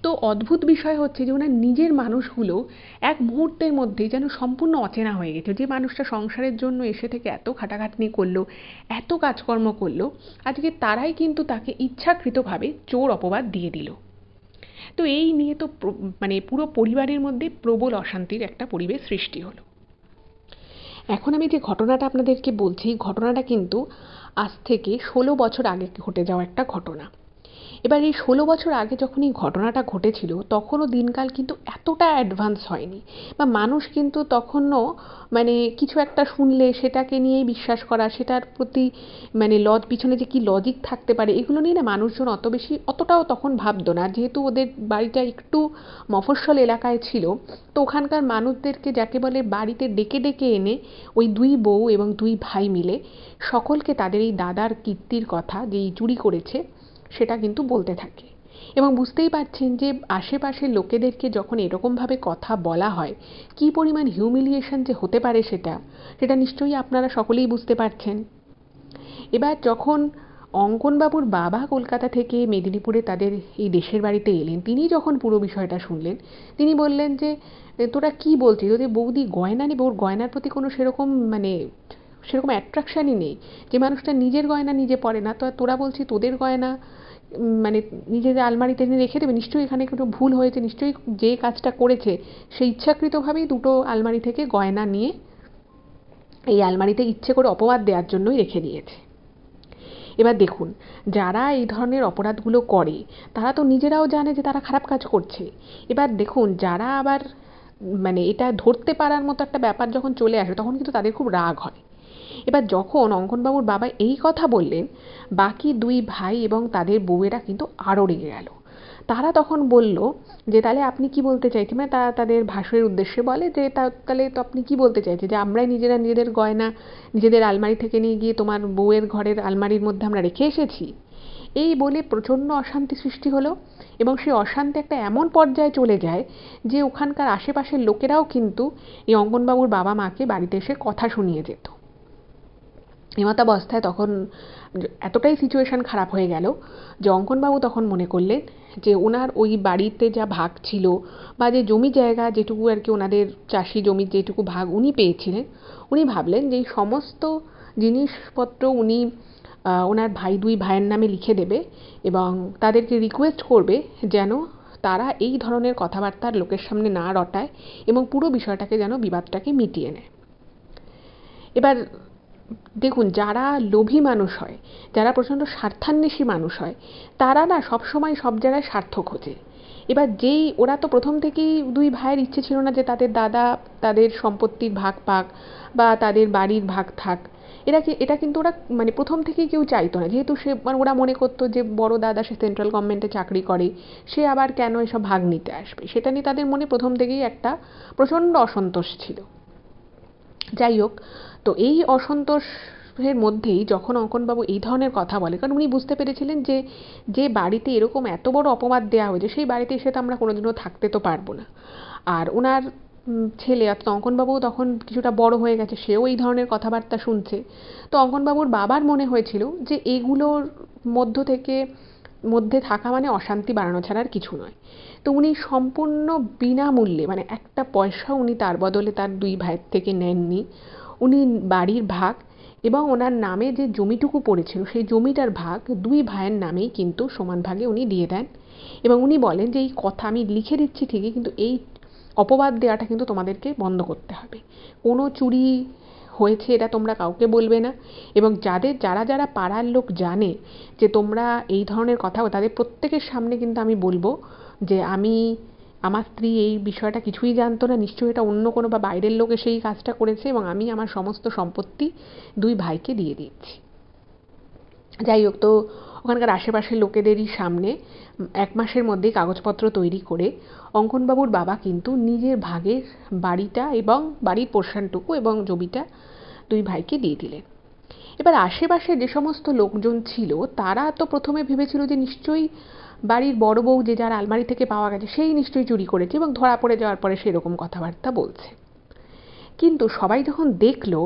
তো অদ্ভুত বিষয় হচ্ছে যে ওনার নিজের মানুষগুলো এক মুহূর্তের মধ্যেই যেন সম্পূর্ণ অচেনা হয়ে গেছে। যে মানুষটা সংসারের জন্য এসে থেকে এত খাটাখাটনি করলো, এত কাজকর্ম করলো, আজকে তারাই কিন্তু তাকে ইচ্ছাকৃতভাবে চোর অপবাদ দিয়ে দিল। তো এই নিয়ে তো মানে পুরো পরিবারের মধ্যে প্রবল অশান্তির একটা পরিবেশ সৃষ্টি হলো। এখন আমি যে ঘটনাটা আপনাদেরকে বলছি, ঘটনাটা কিন্তু আজ থেকে 16 বছর আগে ঘটে যাওয়া একটা ঘটনা। এবার এই 16 বছর আগে যখন এই ঘটনাটা ঘটেছিল তখনও দিনকাল কিন্তু এতটা অ্যাডভান্স হয়নি, বা মানুষ কিন্তু তখনও মানে কিছু একটা শুনলে সেটাকে নিয়েই বিশ্বাস করা, সেটার প্রতি মানে পিছনে যে কি লজিক থাকতে পারে এগুলো নিয়ে না মানুষজন অতটাও তখন ভাবতো না। যেহেতু ওদের বাড়িটা একটু মফস্বল এলাকায় ছিল, তো ওখানকার মানুষদেরকে যাকে বলে বাড়িতে ডেকে ডেকে এনে ওই দুই বউ এবং দুই ভাই মিলে সকলকে তাদের এই দাদার কীর্তির কথা, যেই চুরি করেছে সেটা কিন্তু বলতে থাকে। এবং বুঝতেই পারছেন যে আশেপাশের লোকেদেরকে যখন এরকমভাবে কথা বলা হয় কী পরিমাণ হিউমিলিয়েশন যে হতে পারে সেটা নিশ্চয়ই আপনারা সকলেই বুঝতে পারছেন। এবার যখন অঙ্কনবাবুর বাবা কলকাতা থেকে মেদিনীপুরে তাদের এই দেশের বাড়িতে এলেন, তিনি যখন পুরো বিষয়টা শুনলেন তিনি বললেন যে তোরা কি বলছিস, তোদের বৌদি গয়না নেবে, ওর গয়নার প্রতি কোনো সেরকম অ্যাট্রাকশানই নেই। যে মানুষটা নিজের গয়না নিজে পরে না, তো তোরা বলছিস তোদের গয়না মানে নিজেদের আলমারিতে এনে রেখে দেবে। নিশ্চয়ই এখানে কোনো ভুল হয়েছে, নিশ্চয়ই যে কাজটা করেছে সে ইচ্ছাকৃতভাবেই দুটো আলমারি থেকে গয়না নিয়ে এই আলমারিতে ইচ্ছে করে অপবাদ দেওয়ার জন্যই রেখে দিয়েছে। এবার দেখুন, যারা এই ধরনের অপরাধগুলো করে তারা তো নিজেরাও জানে যে তারা খারাপ কাজ করছে। এবার দেখুন, যারা আবার মানে এটা ধরতে পারার মতো একটা ব্যাপার যখন চলে আসে তখন কিন্তু তাদের খুব রাগ হয়। এবার যখন অঙ্কনবাবুর বাবা এই কথা বললেন, বাকি দুই ভাই এবং তাদের বউয়েরা কিন্তু আরও রেগে গেল। তারা তখন বলল যে তাহলে আপনি কি বলতে চাইছেন, মানে তারা তাদের ভাসুরের উদ্দেশ্যে বলে যে তাহলে তো আপনি কি বলতে চাইছেন যে আমরাই নিজেরা নিজেদের গয়না নিজেদের আলমারি থেকে নিয়ে গিয়ে তোমার বউয়ের ঘরের আলমারির মধ্যে আমরা রেখে এসেছি। এই বলে প্রচণ্ড অশান্তি সৃষ্টি হলো, এবং সেই অশান্তি একটা এমন পর্যায়ে চলে যায় যে ওখানকার আশেপাশের লোকেরাও কিন্তু এই অঙ্কনবাবুর বাবা মাকে বাড়িতে এসে কথা শুনিয়ে যেত। এমতাবস্থায় তখন এতটাই সিচুয়েশান খারাপ হয়ে গেল যে অঙ্কনবাবু তখন মনে করলেন যে ওনার ওই বাড়িতে যা ভাগ ছিল বা যে জমি জায়গা যেটুকু আর কি ওনাদের চাষি জমির যেটুকু ভাগ উনি পেয়েছিলেন, উনি ভাবলেন যে এই সমস্ত জিনিসপত্র উনি ওনার দুই ভাইয়ের নামে লিখে দেবে এবং তাদেরকে রিকোয়েস্ট করবে যেন তারা এই ধরনের কথাবার্তার লোকের সামনে না রটায় এবং পুরো বিষয়টাকে যেন বিবাদটাকে মিটিয়ে নেয়। এবার দেখুন, যারা লোভী মানুষ হয়, যারা প্রচণ্ড স্বার্থান্বেষী মানুষ হয়, তারা না সবসময় সব জায়গায় স্বার্থ খোঁজে। এবার ওরা তো প্রথম থেকেই দুই ভাইয়ের ইচ্ছে ছিল না যে তাদের দাদা তাদের সম্পত্তির ভাগ পাক বা তাদের বাড়ির ভাগ থাক। এটা কিন্তু ওরা মানে প্রথম থেকেই কেউ চাইতো না, যেহেতু ওরা মনে করতো যে বড় দাদা সে সেন্ট্রাল গভর্নমেন্টে চাকরি করে, সে আবার কেন এসব ভাগ নিতে আসবে। সেটা নিয়ে তাদের মনে প্রথম থেকেই একটা প্রচণ্ড অসন্তোষ ছিল। যাই হোক, তো এই অসন্তোষের মধ্যেই যখন অঙ্কনবাবু এই ধরনের কথা বলে, কারণ উনি বুঝতে পেরেছিলেন যে যে বাড়িতে এরকম এত বড় অপবাদ দেওয়া হয়েছে সেই বাড়িতে এসে তো আমরা কোনোদিনও থাকতে তো পারবো না। আর ওনার ছেলে অর্থাৎ অঙ্কনবাবুও তখন কিছুটা বড় হয়ে গেছে, সেও এই ধরনের কথাবার্তা শুনছে। তো অঙ্কনবাবুর বাবার মনে হয়েছিল যে এগুলোর মধ্যে থাকা মানে অশান্তি বাড়ানো ছাড়া আর কিছু নয়। তো উনি সম্পূর্ণ বিনামূল্যে, মানে একটা পয়সাও উনি তার বদলে তার দুই ভাইয়ের থেকে নেননি। উনি বাড়ির ভাগ এবং ওনার নামে যে জমিটুকু পড়েছিল সেই জমিটার ভাগ দুই ভাইয়ের নামেই কিন্তু সমান ভাগে উনি দিয়ে দেন। এবং উনি বলেন যে এই কথা আমি লিখে দিচ্ছি ঠিকই, কিন্তু এই অপবাদ দেওয়াটা কিন্তু তোমাদেরকে বন্ধ করতে হবে। কোনো চুরি হয়েছে এটা তোমরা কাউকে বলবে না, এবং যারা যারা পাড়ার লোক জানে যে তোমরা এই ধরনের কথা, তাদের প্রত্যেকের সামনে কিন্তু আমি বলবো যে আমার স্ত্রী এই বিষয়টা কিছুই জানতো না, নিশ্চয়ই এটা অন্য কোনো বা বাইরের লোক এসে এই কাজটা করেছে, এবং আমি আমার সমস্ত সম্পত্তি দুই ভাইকে দিয়ে দিচ্ছি। যাই হোক, তো ওখানকার আশেপাশের লোকেদেরই সামনে 1 মাসের মধ্যেই কাগজপত্র তৈরি করে অঙ্কনবাবুর বাবা কিন্তু নিজের ভাগের বাড়িটা এবং বাড়ির পোর্শনটুকু এবং জমিটা দুই ভাইকে দিয়ে দিলেন। এবার আশেপাশে যে সমস্ত লোকজন ছিল তারা তো প্রথমে ভেবেছিল যে নিশ্চয়ই বাড়ির বড় বউ যে যার আলমারি থেকে পাওয়া গেছে সেই নিশ্চয়ই চুরি করেছে, এবং ধরা পড়ে যাওয়ার পরে সেরকম কথাবার্তা বলছে। কিন্তু সবাই যখন দেখলো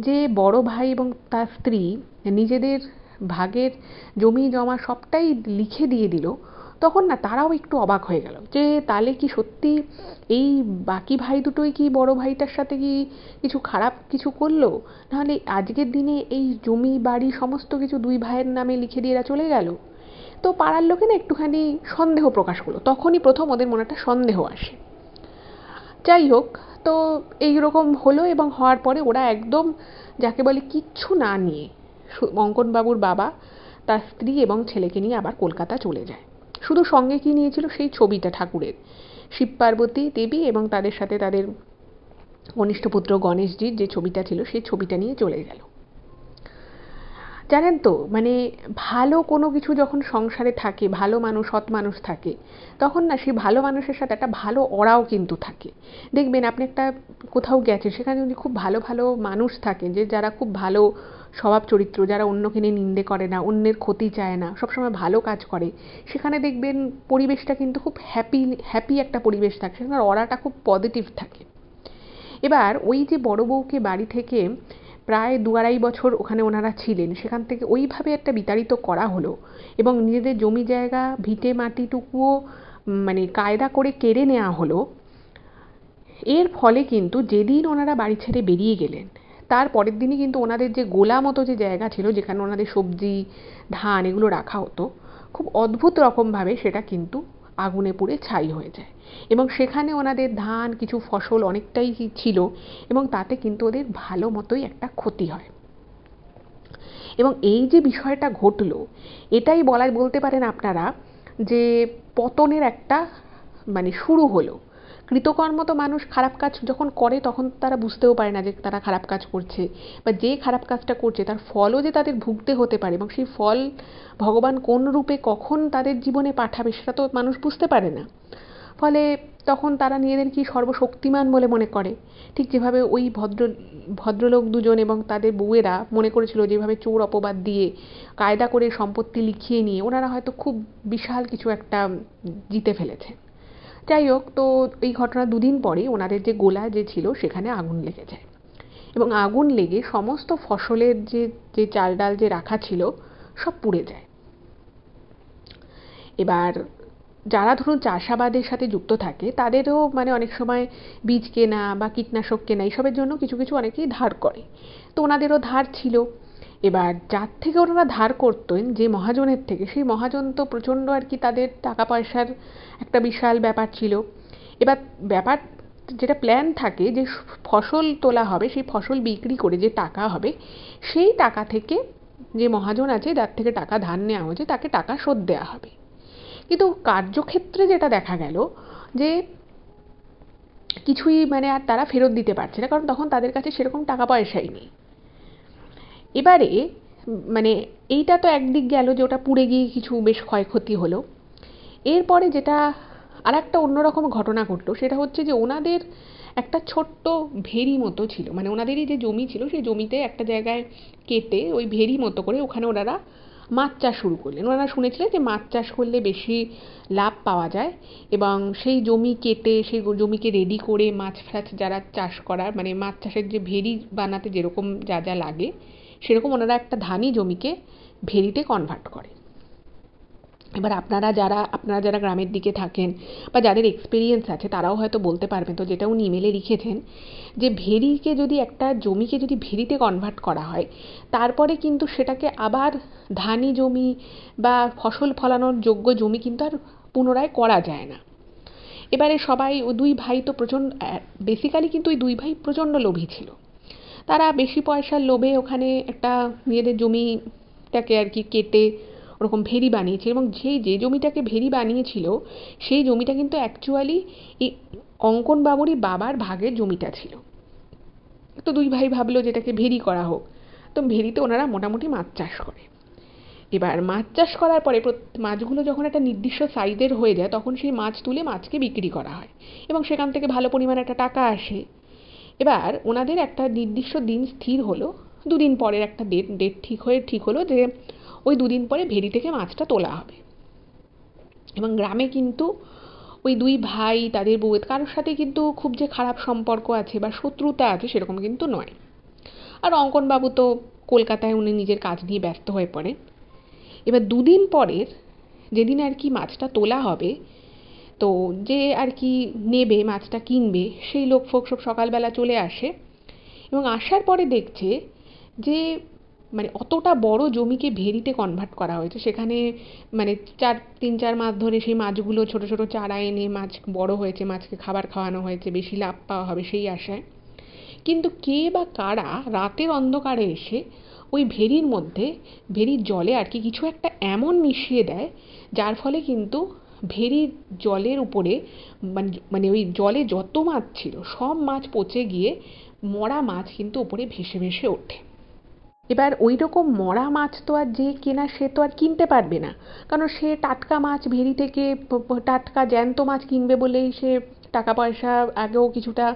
যে বড় ভাই এবং তার স্ত্রী নিজেদের ভাগের জমি জমা সবটাই লিখে দিয়ে দিল, তখন না তারাও একটু অবাক হয়ে গেল যে তাহলে কি সত্যি এই বাকি ভাই দুটোই কি বড় ভাইটার সাথে কি কিছু খারাপ কিছু করলো, নাহলে আজকের দিনে এই জমি বাড়ি সমস্ত কিছু দুই ভাইয়ের নামে লিখে দিয়ে এরা চলে গেল। তো পাড়ার লোকে না একটুখানি সন্দেহ প্রকাশ করলো, তখনই প্রথম ওদের মনে একটা সন্দেহ আসে। যাই হোক, তো এইরকম হলো এবং হওয়ার পরে ওরা একদম যাকে বলে কিচ্ছু না নিয়ে অঙ্কনবাবুর বাবা তার স্ত্রী এবং ছেলেকে নিয়ে আবার কলকাতা চলে যায়। শুধু সঙ্গে কি নিয়েছিল, সেই ছবিটা ঠাকুরের, শিব পার্বতী দেবী এবং তাদের সাথে তাদের কনিষ্ঠ পুত্র গণেশজির যে ছবিটা ছিল সেই ছবিটা নিয়ে চলে গেল। জানেন তো, মানে ভালো কোনো কিছু যখন সংসারে থাকে, ভালো মানুষ, সৎ মানুষ থাকে, তখন না সেই ভালো মানুষের সাথে একটা ভালো অরাও কিন্তু থাকে। দেখবেন আপনি একটা কোথাও গেছে, সেখানে যদি খুব ভালো ভালো মানুষ থাকে, যে যারা খুব ভালো স্বভাব চরিত্র, যারা অন্যকে নিয়ে নিন্দে করে না, অন্যের ক্ষতি চায় না, সবসময় ভালো কাজ করে, সেখানে দেখবেন পরিবেশটা কিন্তু খুব হ্যাপি একটা পরিবেশ থাকে, সেখানে অরাটা খুব পজিটিভ থাকে। এবার ওই যে বড় বউকে বাড়ি থেকে প্রায় 2-2.5 বছর ওখানে ওনারা ছিলেন, সেখান থেকে ওইভাবে একটা বিতাড়িত করা হলো এবং নিজেদের জমি জায়গা ভিটে মাটিটুকুও মানে কায়দা করে কেড়ে নেওয়া হলো। এর ফলে কিন্তু যেদিন ওনারা বাড়ি ছেড়ে বেরিয়ে গেলেন, তার পরের দিনই কিন্তু ওনাদের যে গোলা মতো যে জায়গা ছিল, যেখানে ওনাদের সবজি ধান এগুলো রাখা হতো, খুব অদ্ভুত রকমভাবে সেটা কিন্তু আগুনে পুড়ে ছাই হয়ে যায় এবং সেখানে ওনাদের ধান কিছু ফসল অনেকটাই ছিল এবং তাতে কিন্তু ওদের ভালো মতোই একটা ক্ষতি হয়। এবং এই যে বিষয়টা ঘটলো, এটাই বলতে পারেন আপনারা যে পতনের একটা মানে শুরু হলো। কৃতকর্ম তো মানুষ খারাপ কাজ যখন করে তখন তারা বুঝতেও পারে না যে তারা খারাপ কাজ করছে, বা যে খারাপ কাজটা করছে তার ফলও যে তাদের ভুগতে হতে পারে এবং সেই ফল ভগবান কোন রূপে কখন তাদের জীবনে পাঠাবে সেটা তো মানুষ বুঝতে পারে না। ফলে তখন তারা নিজেদেরকে সর্বশক্তিমান বলে মনে করে, ঠিক যেভাবে ওই ভদ্রলোক দুজন এবং তাদের বউয়েরা মনে করেছিল, যেভাবে চোর অপবাদ দিয়ে কায়দা করে সম্পত্তি লিখিয়ে নিয়ে ওনারা হয়তো খুব বিশাল কিছু একটা জিতে ফেলেছে। যাই হোক, তো এই ঘটনা 2 দিন পরেই ওনাদের যে গোলা যে ছিল সেখানে আগুন লেগে যায় এবং আগুন লেগে সমস্ত ফসলের যে যে চাল ডাল যে রাখা ছিল সব পুড়ে যায়। এবার যারা ধরুন চাষাবাদের সাথে যুক্ত থাকে তাদেরও মানে অনেক সময় বীজ কেনা বা কীটনাশক কেনা এইসবের জন্য কিছু কিছু অনেকেই ধার করে, তো ওনাদেরও ধার ছিল। এবার যার থেকে ওনারা ধার করতেন, যে মহাজনের থেকে, সেই মহাজন তো প্রচণ্ড আর কি তাদের টাকা পয়সার একটা বিশাল ব্যাপার ছিল। এবার ব্যাপার যেটা প্ল্যান থাকে যে ফসল তোলা হবে, সেই ফসল বিক্রি করে যে টাকা হবে সেই টাকা থেকে যে মহাজন আছে যার থেকে টাকা ধার নেওয়া হয়েছে তাকে টাকা শোধ দেওয়া হবে। কিন্তু কার্যক্ষেত্রে যেটা দেখা গেল যে কিছুই মানে আর তারা ফেরত দিতে পারছে না, কারণ তখন তাদের কাছে সেরকম টাকা পয়সাই নেই। এবারে মানে এইটা তো একদিক গেল যে ওটা পুড়ে গিয়ে কিছু বেশ ক্ষয়ক্ষতি হলো। এরপরে যেটা আর একটা অন্যরকম ঘটনা ঘটলো সেটা হচ্ছে যে ওনাদের একটা ছোট্ট ভেরি মতো ছিল, মানে ওনাদেরই যে জমি ছিল সেই জমিতে একটা জায়গায় কেটে ওই ভেরি মতো করে ওখানে ওনারা মাছ চাষ শুরু করলেন। ওনারা শুনেছিলেন যে মাছ চাষ করলে বেশি লাভ পাওয়া যায় এবং সেই জমি কেটে সেই জমিকে রেডি করে মাছ ফাছ যারা চাষ করার মানে মাছ চাষের যে ভেরি বানাতে যেরকম যা যা লাগে সেরকম ওনারা একটা ধানি জমিকে ভেরিতে কনভার্ট করে। এবার আপনারা যারা গ্রামের দিকে থাকেন বা যাদের এক্সপিরিয়েন্স আছে তারাও হয়তো বলতে পারবেন, তো যেটা উনি ইমেলে লিখেছেন যে ভেরিকে যদি একটা জমিকে যদি ভেরিতে কনভার্ট করা হয় তারপরে কিন্তু সেটাকে আবার ধানি জমি বা ফসল ফলানোর যোগ্য জমি কিন্তু আর পুনরায় করা যায় না। এবারে সবাই ও 2 ভাই তো প্রচণ্ড বেসিক্যালি কিন্তু ওই 2 ভাই প্রচণ্ড লোভী ছিল। তারা বেশি পয়সার লোভে ওখানে একটা নিজেদের জমিটাকে আর কি কেটে ওরকম ভেরি বানিয়েছিল এবং যে জমিটাকে ভেরি বানিয়েছিল সেই জমিটা কিন্তু অ্যাকচুয়ালি এই অঙ্কনবাবুরই বাবার ভাগের জমিটা ছিল। তো 2 ভাই ভাবলো যেটাকে ভেরি করা হোক, তো ভেরিতে ওনারা মোটামুটি মাছ চাষ করে। এবার মাছ চাষ করার পরে মাছগুলো যখন একটা নির্দিষ্ট সাইজের হয়ে যায় তখন সেই মাছ তুলে মাছকে বিক্রি করা হয় এবং সেখান থেকে ভালো পরিমাণে একটা টাকা আসে। এবার ওনাদের একটা নির্দিষ্ট দিন স্থির হলো, 2 দিন পরের একটা ডেট ঠিক হলো যে ওই 2 দিন পরে ভেরি থেকে মাছটা তোলা হবে এবং গ্রামে কিন্তু ওই 2 ভাই তাদের বউ কারোর সাথে কিন্তু খুব যে খারাপ সম্পর্ক আছে বা শত্রুতা আছে সেরকম কিন্তু নয়। আর অঙ্কনবাবু তো কলকাতায় উনি নিজের কাজ নিয়ে ব্যস্ত হয়ে পড়ে। এবার 2 দিন পরের যেদিন আর কি মাছটা তোলা হবে, তো যে আর কি নেবে মাছটা কিনবে সেই লোক ফোক সব সকালবেলা চলে আসে এবং আসার পরে দেখছে যে মানে অতটা বড় জমিকে ভেরিতে কনভার্ট করা হয়েছে, সেখানে মানে 3-4 মাস ধরে সেই মাছগুলো ছোট ছোট চারা এনে মাছ বড় হয়েছে, মাছকে খাবার খাওয়ানো হয়েছে, বেশি লাভ পাওয়া হবে সেই আশায়। কিন্তু কে বা কারা রাতের অন্ধকারে এসে ওই ভেরির মধ্যে, ভেরির জলে আর কি কিছু একটা এমন মিশিয়ে দেয় যার ফলে কিন্তু ভেরির জলের উপরে মানে ওই জলে যত মাছ ছিল সব মাছ পচে গিয়ে মরা মাছ কিন্তু উপরে ভেসে ভেসে ওঠে। এবার ওই রকম মরা মাছ তো আর যে কেনা সে তো আর কিনতে পারবে না, কারণ সে টাটকা মাছ ভেরি থেকে টাটকা জ্যান্ত মাছ কিনবে বলেই সে টাকা পয়সা আগেও কিছুটা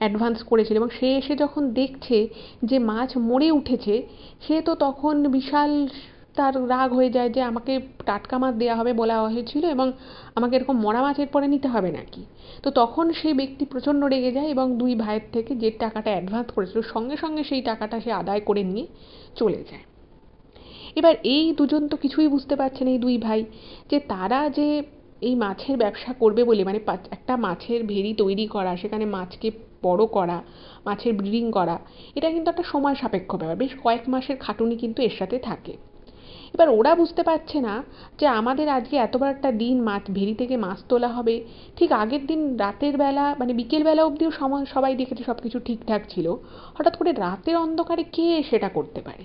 অ্যাডভান্স করেছিল, এবং সে এসে যখন দেখছে যে মাছ মরে উঠেছে, সে তো তখন বিশাল তার রাগ হয়ে যায় যে আমাকে টাটকা মাছ দেওয়া হবে বলা হয়েছিল এবং আমাকে এরকম মরা মাছের পরে নিতে হবে নাকি। তো তখন সেই ব্যক্তি প্রচণ্ড রেগে যায় এবং দুই ভাইয়ের থেকে যে টাকাটা অ্যাডভান্স করেছিল সঙ্গে সঙ্গে সেই টাকাটা সে আদায় করে নিয়ে চলে যায়। এবার এই দুজন তো কিছুই বুঝতে পারছে না, এই দুই ভাই, যে তারা যে এই মাছের ব্যবসা করবে বলে, মানে একটা মাছের ভেরি তৈরি করা, সেখানে মাছকে বড় করা, মাছের ব্রিডিং করা, এটা কিন্তু একটা সময় সাপেক্ষ ব্যাপার, বেশ কয়েক মাসের খাটুনি কিন্তু এর সাথে থাকে। এবার ওরা বুঝতে পারছে না যে আমাদের আজকে এত বড় একটা দিন, মাছ ভেরি থেকে মাছ তোলা হবে, ঠিক আগের দিন রাতের বেলা মানে বিকেল বেলা অবধিও সবাই দেখেছে সব কিছু ঠিকঠাক ছিল, হঠাৎ করে রাতের অন্ধকারে কে সেটা করতে পারে।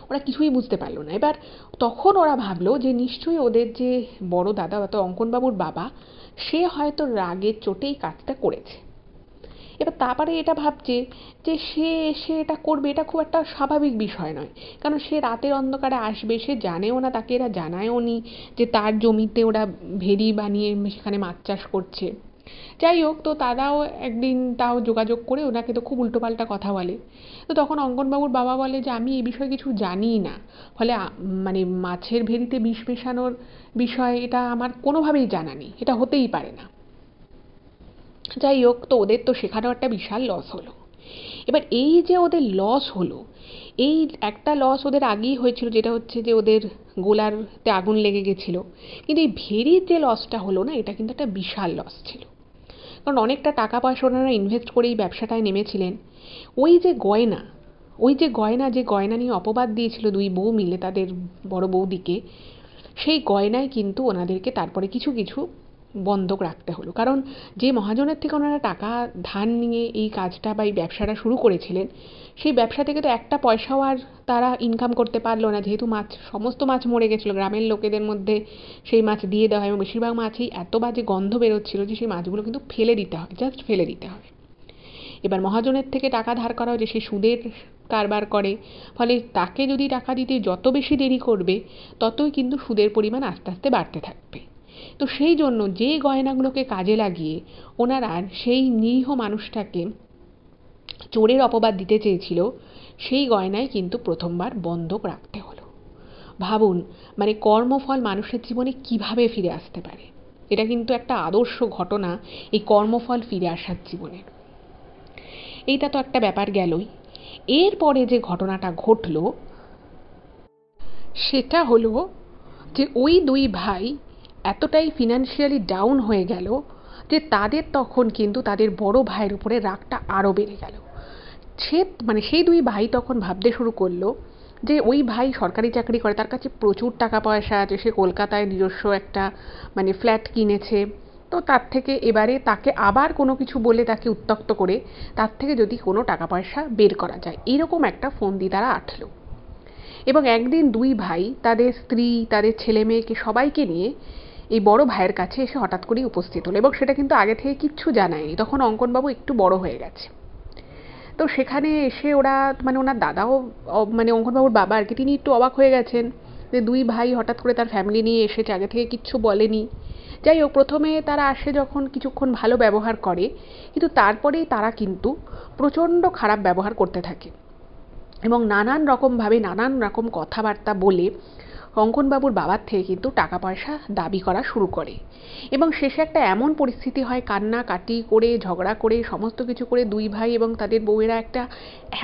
ওরা কিছুই বুঝতে পারলো না। এবার তখন ওরা ভাবলো যে নিশ্চয়ই ওদের যে বড় দাদা অর্থাৎ অঙ্কনবাবুর বাবা, সে হয়তো রাগের চোটেই কাজটা করেছে। এবার তারপরে এটা ভাবছে যে সে এটা করবে, এটা খুব একটা স্বাভাবিক বিষয় নয়, কারণ সে রাতের অন্ধকারে আসবে, সে জানেও না, তাকে এরা জানায়ও নি যে তার জমিতে ওরা ভেরি বানিয়ে সেখানে মাছ চাষ করছে। যাই হোক, তো তারাও একদিন তাও যোগাযোগ করে ওনাকে তো খুব উল্টোপাল্টা কথা বলে। তো তখন অঙ্কনবাবুর বাবা বলে যে আমি এই বিষয়ে কিছু জানিই না, ফলে মানে মাছের ভেরিতে বিষ মেশানোর বিষয় এটা আমার কোনোভাবেই জানা নেই, এটা হতেই পারে না। যাই হোক, তো ওদের তো সেখানেও একটা বিশাল লস হলো। এবার এই যে ওদের লস হলো, এই একটা লস ওদের আগেই হয়েছিল, যেটা হচ্ছে যে ওদের গোলারতে আগুন লেগে গেছিল, কিন্তু এই ভেরির যে লসটা হলো না, এটা কিন্তু একটা বিশাল লস ছিল। কারণ অনেকটা টাকা পয়সা ওনারা ইনভেস্ট করে এই ব্যবসাটায় নেমেছিলেন। ওই যে গয়না, যে গয়না নিয়ে অপবাদ দিয়েছিল দুই বউ মিলে তাদের বড় বৌদিকে, সেই গয়নায় কিন্তু ওনাদেরকে তারপরে কিছু কিছু বন্ধক রাখতে হলো, কারণ যে মহাজনের থেকে ওনারা টাকা ধার নিয়ে এই কাজটা বা এই ব্যবসাটা শুরু করেছিলেন, সেই ব্যবসা থেকে তো একটা পয়সাও আর তারা ইনকাম করতে পারলো না, যেহেতু সমস্ত মাছ মরে গেছিলো। গ্রামের লোকেদের মধ্যে সেই মাছ দিয়ে দেওয়া হয় এবং বেশিরভাগ মাছই এত বাজে গন্ধ বেরোচ্ছিল যে সেই মাছগুলো কিন্তু ফেলে দিতে হয়, জাস্ট ফেলে দিতে হয়। এবার মহাজনের থেকে টাকা ধার করা হয়েছে, সে সুদের কারবার করে, ফলে তাকে যদি টাকা দিতে যত বেশি দেরি করবে ততই কিন্তু সুদের পরিমাণ আস্তে আস্তে বাড়তে থাকবে। তো সেই জন্য যে গয়নাগুলোকে কাজে লাগিয়ে ওনারা সেই নিরীহ মানুষটাকে চোরের অপবাদ দিতে চেয়েছিল, সেই গয়নায় কিন্তু প্রথমবার বন্ধক রাখতে হলো। ভাবুন, মানে কর্মফল মানুষের জীবনে কিভাবে ফিরে আসতে পারে। এটা কিন্তু একটা আদর্শ ঘটনা এই কর্মফল ফিরে আসার জীবনের। এইটা তো একটা ব্যাপার গেলই। এরপরে যে ঘটনাটা ঘটলো সেটা হলো যে ওই দুই ভাই এতটাই ফিনান্সিয়ালি ডাউন হয়ে গেল যে তাদের তখন কিন্তু তাদের বড় ভাইয়ের উপরে রাগটা আরও বেড়ে গেল। সে মানে সেই দুই ভাই তখন ভাবতে শুরু করলো যে ওই ভাই সরকারি চাকরি করে, তার কাছে প্রচুর টাকা পয়সা আছে, সে কলকাতায় নিজস্ব একটা মানে ফ্ল্যাট কিনেছে, তো তার থেকে এবারে তাকে আবার কোনো কিছু বলে তাকে উত্ত্যক্ত করে তার থেকে যদি কোনো টাকা পয়সা বের করা যায়, এরকম একটা ফন্দি তারা আঁটলো। এবং একদিন দুই ভাই তাদের স্ত্রী, তাদের ছেলে মেয়েকে সবাইকে নিয়ে এই বড় ভাইয়ের কাছে এসে হঠাৎ করেই উপস্থিত হলো, এবং সেটা কিন্তু আগে থেকে কিচ্ছু জানায়নি, তখন অঙ্কনবাবু একটু বড় হয়ে গেছে। তো সেখানে এসে ওরা মানে ওনার দাদাও মানে অঙ্কনবাবুর বাবা আর কি, তিনি একটু অবাক হয়ে গেছেন যে দুই ভাই হঠাৎ করে তার ফ্যামিলি নিয়ে এসেছে, আগে থেকে কিচ্ছু বলেনি। যাই হোক, প্রথমে তারা আসে যখন কিছুক্ষণ ভালো ব্যবহার করে, কিন্তু তারপরেই তারা কিন্তু প্রচণ্ড খারাপ ব্যবহার করতে থাকে এবং নানান রকমভাবে নানান রকম কথাবার্তা বলে অঙ্কনবাবুর বাবার থেকে কিন্তু টাকা পয়সা দাবি করা শুরু করে। এবং শেষে একটা এমন পরিস্থিতি হয়, কান্নাকাটি করে ঝগড়া করে সমস্ত কিছু করে দুই ভাই এবং তাদের বউয়েরা একটা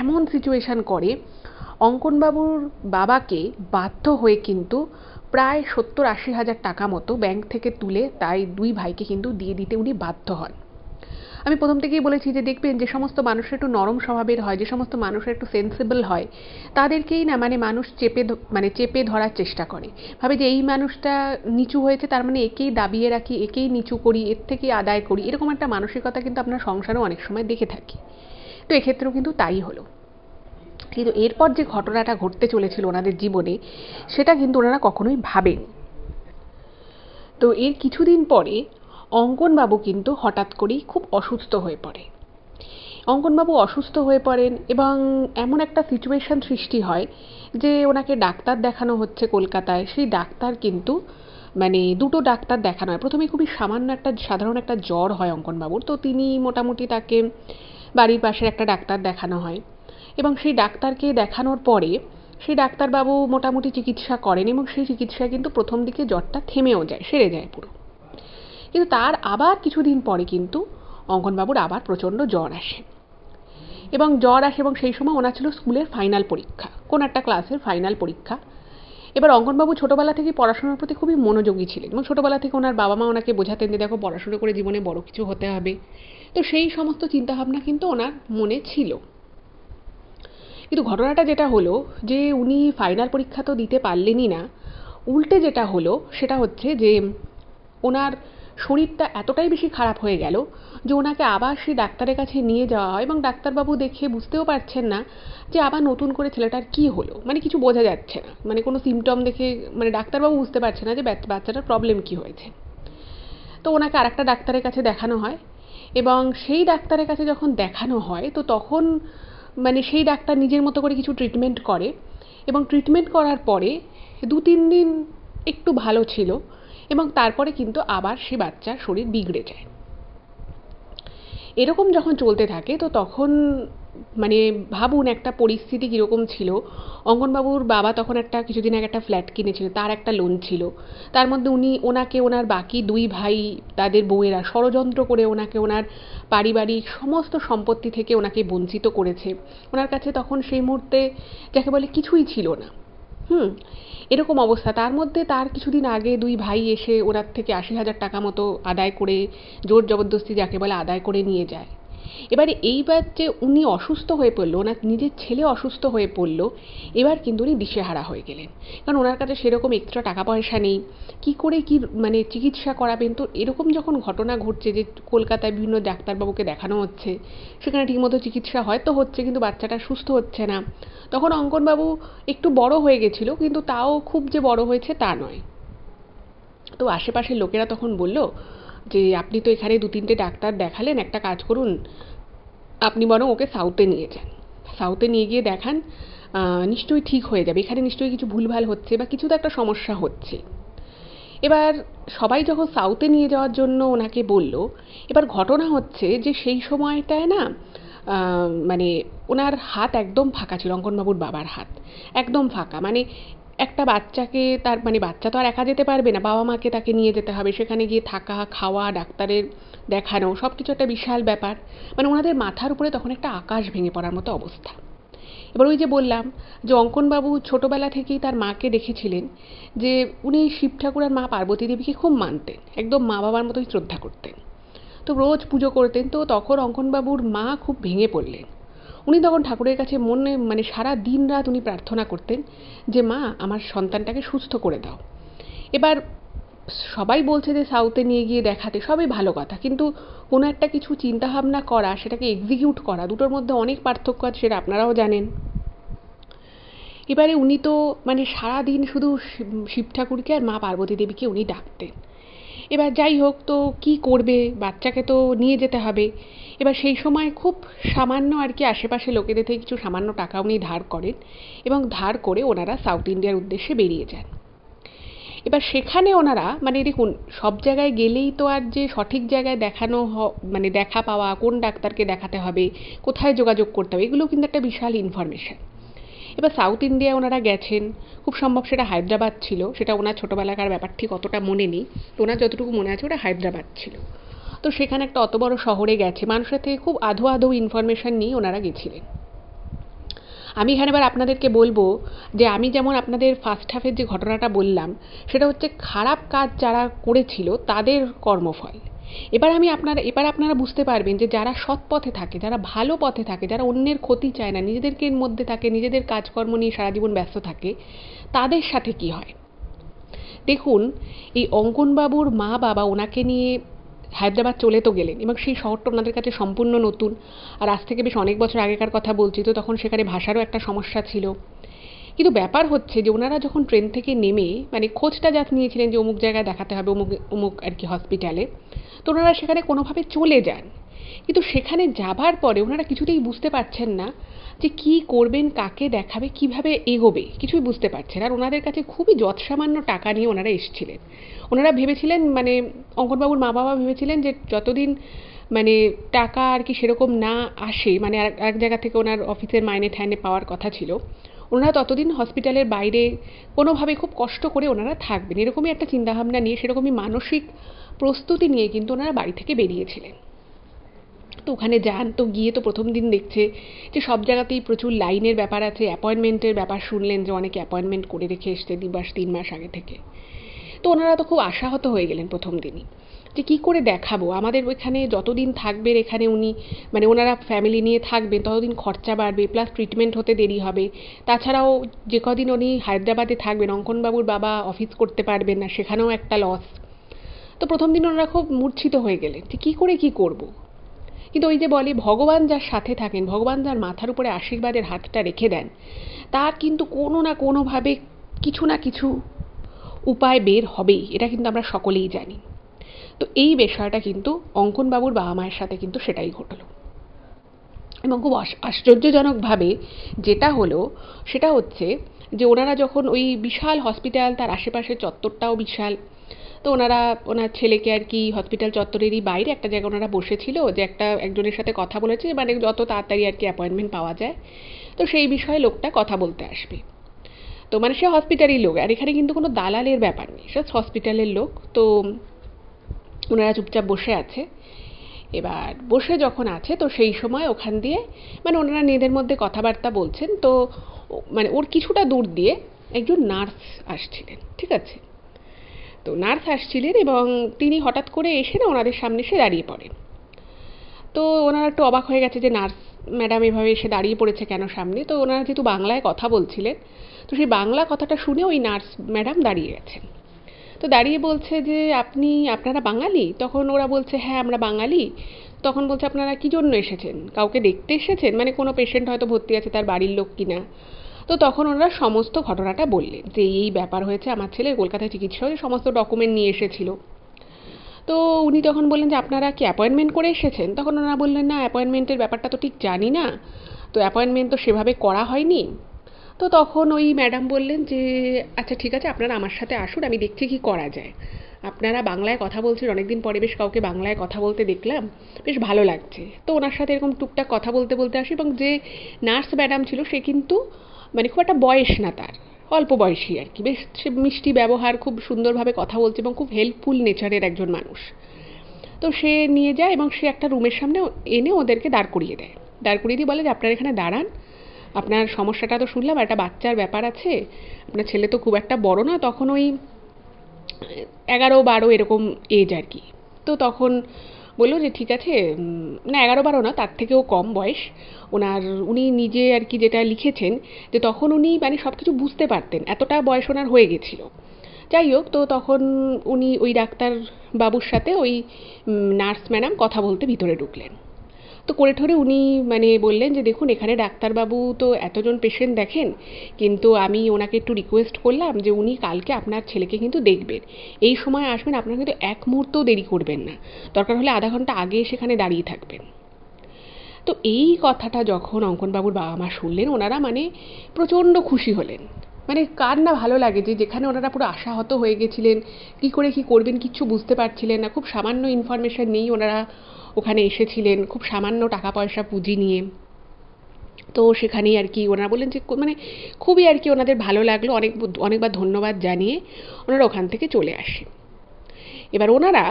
এমন সিচুয়েশান করে, অঙ্কনবাবুর বাবাকে বাধ্য হয়ে কিন্তু প্রায় 70-80 হাজার টাকা মতো ব্যাংক থেকে তুলে তাই দুই ভাইকে কিন্তু দিয়ে দিতে উনি বাধ্য হন। আমি প্রথম থেকেই বলেছি যে দেখবেন যে সমস্ত মানুষরা একটু নরম স্বভাবের হয়, যে সমস্ত মানুষরা একটু সেন্সিবল হয়, তাদেরকেই না মানে মানুষ চেপে ধরার চেষ্টা করে, ভাবে যে এই মানুষটা নিচু হয়েছে তার মানে একেই দাবিয়ে রাখি, একেই নিচু করি, এর থেকে আদায় করি, এরকম একটা মানসিকতা কিন্তু আপনার সংসারেও অনেক সময় দেখে থাকি। তো এক্ষেত্রেও কিন্তু তাই হলো। কিন্তু এরপর যে ঘটনাটা ঘটতে চলেছিল ওনাদের জীবনে, সেটা কিন্তু ওনারা কখনোই ভাবেনি। তো এর কিছুদিন পরে অঙ্কনবাবু কিন্তু হঠাৎ করেই খুব অসুস্থ হয়ে পড়ে। অঙ্কনবাবু অসুস্থ হয়ে পড়েন এবং এমন একটা সিচুয়েশন সৃষ্টি হয় যে ওনাকে ডাক্তার দেখানো হচ্ছে কলকাতায়। সেই ডাক্তার কিন্তু মানে দুটো ডাক্তার দেখানো হয়। প্রথমে খুবই সাধারণ একটা জ্বর হয় অঙ্কনবাবুর, তো তিনি মোটামুটি তাকে বাড়ির পাশের একটা ডাক্তার দেখানো হয় এবং সেই ডাক্তারকে দেখানোর পরে সেই ডাক্তারবাবু মোটামুটি চিকিৎসা করেন এবং সেই চিকিৎসায় কিন্তু প্রথম দিকে জ্বরটা থেমেও যায়, সেরে যায় পুরো। কিন্তু তার আবার কিছুদিন পরে কিন্তু অঙ্কনবাবুর আবার প্রচণ্ড জ্বর আসে এবং সেই সময় ওনার ছিল স্কুলের ফাইনাল পরীক্ষা, কোন একটা ক্লাসের ফাইনাল পরীক্ষা। এবার অঙ্কনবাবু ছোটোবেলা থেকেই পড়াশোনার প্রতি খুবই মনোযোগী ছিলেন এবং ছোটোবেলা থেকে ওনার বাবা মা ওনাকে বোঝাতেন যে দেখো পড়াশোনা করে জীবনে বড় কিছু হতে হবে। তো সেই সমস্ত চিন্তাভাবনা কিন্তু ওনার মনে ছিল। কিন্তু ঘটনাটা যেটা হলো যে উনি ফাইনাল পরীক্ষা তো দিতে পারলেনই না, উল্টে যেটা হলো সেটা হচ্ছে যে ওনার শরীরটা এতটাই বেশি খারাপ হয়ে গেল যে ওনাকে আবার সেই ডাক্তারের কাছে নিয়ে যাওয়া হয় এবং ডাক্তারবাবু দেখে বুঝতেও পারছেন না যে আবার নতুন করে ছেলেটার কী হলো, মানে কিছু বোঝা যাচ্ছে না, মানে কোনো সিমটম দেখে মানে ডাক্তারবাবু বুঝতে পারছে না যে বাচ্চাটার প্রবলেম কী হয়েছে। তো ওনাকে আরেকটা ডাক্তারের কাছে দেখানো হয় এবং সেই ডাক্তারের কাছে যখন দেখানো হয় তো তখন মানে সেই ডাক্তার নিজের মতো করে কিছু ট্রিটমেন্ট করে এবং ট্রিটমেন্ট করার পরে 2-3 দিন একটু ভালো ছিল এবং তারপরে কিন্তু আবার সে বাচ্চার শরীর বিগড়ে যায়। এরকম যখন চলতে থাকে তো তখন মানে ভাবুন একটা পরিস্থিতি কীরকম ছিল। অঙ্গনবাবুর বাবা তখন কিছুদিন আগে একটা ফ্ল্যাট কিনেছিল, তার একটা লোন ছিল, তার মধ্যে ওনাকে ওনার বাকি 2 ভাই তাদের বউয়েরা ষড়যন্ত্র করে ওনাকে ওনার পারিবারিক সমস্ত সম্পত্তি থেকে ওনাকে বঞ্চিত করেছে। ওনার কাছে তখন সেই মুহূর্তে যাকে বলে কিছুই ছিল না। এরকম অবস্থা, তার মধ্যে তার কিছুদিন আগে 2 ভাই এসে ওনার থেকে 80,000 টাকা মতো আদায় করে, জোর জবরদস্তি যাকে বলে আদায় করে নিয়ে যায়। এবারে এইবার যে উনি অসুস্থ হয়ে পড়লো, ওনার নিজের ছেলে অসুস্থ হয়ে পড়লো, এবার কিন্তু উনি দিশেহারা হয়ে গেলেন, কারণ ওনার কাছে সেরকম এক্সট্রা টাকা পয়সা নেই, কি করে কি মানে চিকিৎসা করাবেন। তো এরকম যখন ঘটনা ঘটছে যে কলকাতায় বিভিন্ন ডাক্তারবাবুকে দেখানো হচ্ছে, সেখানে ঠিকমতো চিকিৎসা হয়তো হচ্ছে কিন্তু বাচ্চাটা সুস্থ হচ্ছে না, তখন অঙ্কনবাবু একটু বড় হয়ে গেছিল কিন্তু তাও খুব যে বড় হয়েছে তা নয়। তো আশেপাশের লোকেরা তখন বলল যে আপনি তো এখানে 2-3টে ডাক্তার দেখালেন, একটা কাজ করুন, আপনি বরং ওকে সাউথে নিয়ে যান, সাউথে নিয়ে গিয়ে দেখান, নিশ্চয়ই ঠিক হয়ে যাবে, এখানে নিশ্চয়ই কিছু ভুলভাল হচ্ছে বা কিছু তো একটা সমস্যা হচ্ছে। এবার সবাই যখন সাউথে নিয়ে যাওয়ার জন্য ওনাকে বলল, এবার ঘটনা হচ্ছে যে সেই সময়টায় না মানে ওনার হাত একদম ফাঁকা ছিল, অঙ্কনবাবুর বাবার হাত একদম ফাঁকা, মানে একটা বাচ্চাকে তার মানে বাচ্চা তো আর একা যেতে পারবে না, বাবা মাকে তাকে নিয়ে যেতে হবে, সেখানে গিয়ে থাকা খাওয়া ডাক্তারের দেখানো সব কিছু একটা বিশাল ব্যাপার, মানে ওনাদের মাথার উপরে তখন একটা আকাশ ভেঙে পড়ার মতো অবস্থা। এবার ওই যে বললাম যে অঙ্কনবাবু ছোটোবেলা থেকেই তার মাকে দেখেছিলেন যে উনি শিব ঠাকুর আর মা পার্বতী দেবীকে খুব মানতেন, একদম মা বাবার মতোই শ্রদ্ধা করতেন, তো রোজ পুজো করতেন। তো তখন অঙ্কনবাবুর মা খুব ভেঙে পড়লেন, উনি তখন ঠাকুরের কাছে মনে মানে সারা দিন রাত উনি প্রার্থনা করতেন যে মা আমার সন্তানটাকে সুস্থ করে দাও। এবার সবাই বলছে যে সাউথে নিয়ে গিয়ে দেখাতে, সবই ভালো কথা, কিন্তু কোনো একটা কিছু চিন্তাভাবনা করা, সেটাকে এক্সিকিউট করা, দুটোর মধ্যে অনেক পার্থক্য আছে, সেটা আপনারাও জানেন। এবারে উনি তো মানে সারাদিন শুধু শিব ঠাকুরকে আর মা পার্বতী দেবীকে উনি ডাকতেন। এবার যাই হোক, তো কি করবে, বাচ্চাকে তো নিয়ে যেতে হবে। এবার সেই সময় খুব সামান্য আর কি আশেপাশে লোকেদের থেকে কিছু সামান্য টাকা উনি ধার করেন এবং ধার করে ওনারা সাউথ ইন্ডিয়ার উদ্দেশ্যে বেরিয়ে যান। এবার সেখানে ওনারা মানে দেখুন সব জায়গায় গেলেই তো আর যে সঠিক জায়গায় মানে দেখা পাওয়া, কোন ডাক্তারকে দেখাতে হবে, কোথায় যোগাযোগ করতে হবে, এগুলো কিন্তু একটা বিশাল ইনফরমেশন। এবার সাউথ ইন্ডিয়ায় ওনারা গেছেন, খুব সম্ভব সেটা হায়দ্রাবাদ ছিল, সেটা ওনার ছোটোবেলাকার ব্যাপার ঠিক অতটা মনে নেই, তো ওনার যতটুকু মনে আছে ওটা হায়দ্রাবাদ ছিল। তো সেখানে একটা অত বড় শহরে গেছে, মানুষের থেকে খুব আধো আধো ইনফরমেশন নিয়ে ওনারা গেছিলেন। আমি এখানে এবার আপনাদেরকে বলবো যে আমি যেমন আপনাদের ফার্স্ট হাফের যে ঘটনাটা বললাম সেটা হচ্ছে খারাপ কাজ যারা করেছিল তাদের কর্মফল, এবার আপনারা বুঝতে পারবেন যে যারা সৎ পথে থাকে, যারা ভালো পথে থাকে, যারা অন্যের ক্ষতি চায় না, নিজেদেরকে মধ্যে থাকে, নিজেদের কাজকর্ম নিয়ে সারা জীবন ব্যস্ত থাকে, তাদের সাথে কি হয়। দেখুন, এই অঙ্কনবাবুর মা বাবা ওনাকে নিয়ে হায়দ্রাবাদ চলে তো গেলেন, এবং সেই শহরটা ওনাদের কাছে সম্পূর্ণ নতুন, আর আজ থেকে বেশ অনেক বছর আগেকার কথা বলছি, তো তখন সেখানে ভাষারও একটা সমস্যা ছিল। কিন্তু ব্যাপার হচ্ছে যে ওনারা যখন ট্রেন থেকে নেমে মানে খোঁজটা জাস্ট নিয়েছিলেন যে অমুক জায়গায় দেখাতে হবে, অমুক অমুক আর কি হসপিটালে, তো ওনারা সেখানে কোনোভাবে চলে যান। কিন্তু সেখানে যাবার পরে ওনারা কিছুতেই বুঝতে পারছেন না যে কী করবেন, কাকে দেখাবে, কিভাবে এগোবে, কিছুই বুঝতে পারছেন। আর ওনাদের কাছে খুবই যৎসামান্য টাকা নিয়ে ওনারা এসেছিলেন। ওনারা ভেবেছিলেন মানে অঙ্কনবাবুর মা বাবা ভেবেছিলেন যে যতদিন মানে টাকা আর কি সেরকম না আসে, মানে এক জায়গা থেকে ওনার অফিসের মাইনে ঠাইনে পাওয়ার কথা ছিল, ওনারা ততদিন হসপিটালের বাইরে কোনোভাবে খুব কষ্ট করে ওনারা থাকবেন, এরকমই একটা চিন্তাভাবনা নিয়ে, সেরকমই মানসিক প্রস্তুতি নিয়ে কিন্তু ওনারা বাড়ি থেকে বেরিয়েছিলেন। তো ওখানে যান, তো গিয়ে তো প্রথম দিন দেখছে যে সব জায়গাতেই প্রচুর লাইনের ব্যাপার আছে, অ্যাপয়েন্টমেন্টের ব্যাপার শুনলেন যে অনেকে অ্যাপয়েন্টমেন্ট করে রেখে এসছে 2 মাস 3 মাস আগে থেকে। তো ওনারা তো খুব আশাহত হয়ে গেলেন প্রথম দিনই, যে কী করে দেখাবো, আমাদের ওইখানে যতদিন থাকবেন এখানে উনি মানে ওনারা ফ্যামিলি নিয়ে থাকবেন ততদিন খরচা বাড়বে, প্লাস ট্রিটমেন্ট হতে দেরি হবে। তাছাড়াও যে কদিন উনি হায়দ্রাবাদে থাকবেন, অঙ্কনবাবুর বাবা অফিস করতে পারবেন না, সেখানেও একটা লস। তো প্রথম দিন ওনারা খুব মূর্ছিত হয়ে গেলেন যে কী করে কী করব। কিন্তু ওই যে বলে ভগবান যার সাথে থাকেন, ভগবান যার মাথার উপরে আশীর্বাদের হাতটা রেখে দেন, তার কিন্তু কোনো না কোনোভাবে কিছু না কিছু উপায় বের হবেই, এটা কিন্তু আমরা সকলেই জানি। তো এই বিষয়টা কিন্তু অঙ্কনবাবুর বাবা মায়ের সাথে কিন্তু সেটাই ঘটল। এবং খুব আশ্চর্যজনকভাবে যেটা হলো সেটা হচ্ছে যে ওনারা যখন ওই বিশাল হসপিটাল, তার আশেপাশের চত্বরটাও বিশাল, তো ওনার ছেলেকে আর কি হসপিটাল চত্বরেরই বাইরে একটা জায়গায় ওনারা বসেছিল, যে একজনের সাথে কথা বলেছে মানে যত তাড়াতাড়ি আর কি অ্যাপয়েন্টমেন্ট পাওয়া যায়, তো সেই বিষয়ে লোকটা কথা বলতে আসবে। তো মানে সে হসপিটালেরই লোক, আর এখানে কিন্তু কোনো দালালের ব্যাপার নেই, সে হসপিটালের লোক। তো ওনারা চুপচাপ বসে আছে। এবার বসে যখন আছে তো সেই সময় ওখান দিয়ে মানে ওনারা নিজেদের মধ্যে কথাবার্তা বলছেন, তো মানে ওর কিছুটা দূর দিয়ে একজন নার্স আসছিলেন, ঠিক আছে। তো নার্স আসছিলেন এবং তিনি হঠাৎ করে এসে না ওনাদের সামনে এসে দাঁড়িয়ে পড়েন। তো ওনারা একটু অবাক হয়ে গেছে যে নার্স ম্যাডাম এভাবে এসে দাঁড়িয়ে পড়েছে কেন সামনে। তো ওনারা যেহেতু বাংলায় কথা বলছিলেন, তো সেই বাংলা কথাটা শুনে ওই নার্স ম্যাডাম দাঁড়িয়ে গেছেন। তো দাঁড়িয়ে বলছে যে আপনারা বাঙালি? তখন ওরা বলছে হ্যাঁ আমরা বাঙালি। তখন বলছে আপনারা কী জন্য এসেছেন, কাউকে দেখতে এসেছেন, মানে কোনো পেশেন্ট হয়তো ভর্তি আছে তার বাড়ির লোক কিনা। তো তখন ওনারা সমস্ত ঘটনাটা বললেন যে এই ব্যাপার হয়েছে, আমার ছেলে কলকাতায় চিকিৎসা হয়ে সমস্ত ডকুমেন্ট নিয়ে এসেছিল। তো উনি তখন বললেন যে আপনারা কি অ্যাপয়েন্টমেন্ট করে এসেছেন? তখন ওনারা বললেন না, অ্যাপয়েন্টমেন্টের ব্যাপারটা তো ঠিক জানি না, তো অ্যাপয়েন্টমেন্ট তো সেভাবে করা হয়নি। তো তখন ওই ম্যাডাম বললেন যে আচ্ছা ঠিক আছে, আপনারা আমার সাথে আসুন, আমি দেখছি কি করা যায়। আপনারা বাংলায় কথা বলছেন, অনেকদিন পরে বেশ কাউকে বাংলায় কথা বলতে দেখলাম, বেশ ভালো লাগছে। তো ওনার সাথে এরকম টুকটাক কথা বলতে বলতে আসি, এবং যে নার্স ম্যাডাম ছিল সে কিন্তু মানে খুব একটা বয়স না তার, অল্প বয়সী আর কি, বেশ সে মিষ্টি ব্যবহার, খুব সুন্দরভাবে কথা বলছে এবং খুব হেল্পফুল নেচারের একজন মানুষ। তো সে নিয়ে যায় এবং সে একটা রুমের সামনে এনে ওদেরকে দাঁড় করিয়ে দেয়। দাঁড় করিয়ে দিয়ে বলে যে আপনারা এখানে দাঁড়ান, আপনার সমস্যাটা তো শুনলাম, একটা বাচ্চার ব্যাপার আছে, আপনার ছেলে তো খুব একটা বড় না, তখন ওই 11-12 এরকম এজ আর কি। তো তখন বললো যে ঠিক আছে, না 11-12 না, তার থেকেও কম বয়স উনি নিজে আর কি যেটা লিখেছেন, যে তখন উনি মানে সব কিছু বুঝতে পারতেন, এতটা বয়স ওনার হয়ে গেছিল। যাই হোক, তো তখন উনি ওই ডাক্তার বাবুর সাথে ওই নার্স ম্যাডাম কথা বলতে ভিতরে ঢুকলেন। তো করে ঠরে উনি মানে বললেন যে দেখুন এখানে ডাক্তারবাবু তো এতজন পেশেন্ট দেখেন, কিন্তু আমি ওনাকে একটু রিকোয়েস্ট করলাম যে উনি কালকে আপনার ছেলেকে কিন্তু দেখবেন, এই সময় আসবেন, আপনারা কিন্তু এক মুহূর্তও দেরি করবেন না, দরকার হলে আধা ঘন্টা আগে সেখানে দাঁড়িয়ে থাকবেন। তো এই কথাটা যখন অঙ্কনবাবুর বাবা মা শুনলেন, ওনারা মানে প্রচণ্ড খুশি হলেন। মানে কার না ভালো লাগে যে যেখানে ওনারা পুরো আশাহত হয়ে গেছিলেন, কী করে কী করবেন কিচ্ছু বুঝতে পারছিলেন না, খুব সামান্য ইনফরমেশান নিয়েই ওনারা ওখানে এসেছিলেন, খুব সামান্য টাকা পয়সা পুঁজি নিয়ে। তো সেখানেই আর কি ওনারা বললেন যে মানে খুবই আর কি ওনাদের ভালো লাগলো, অনেকবার ধন্যবাদ জানিয়ে ওনারা ওখান থেকে চলে আসে। এবার ওনারা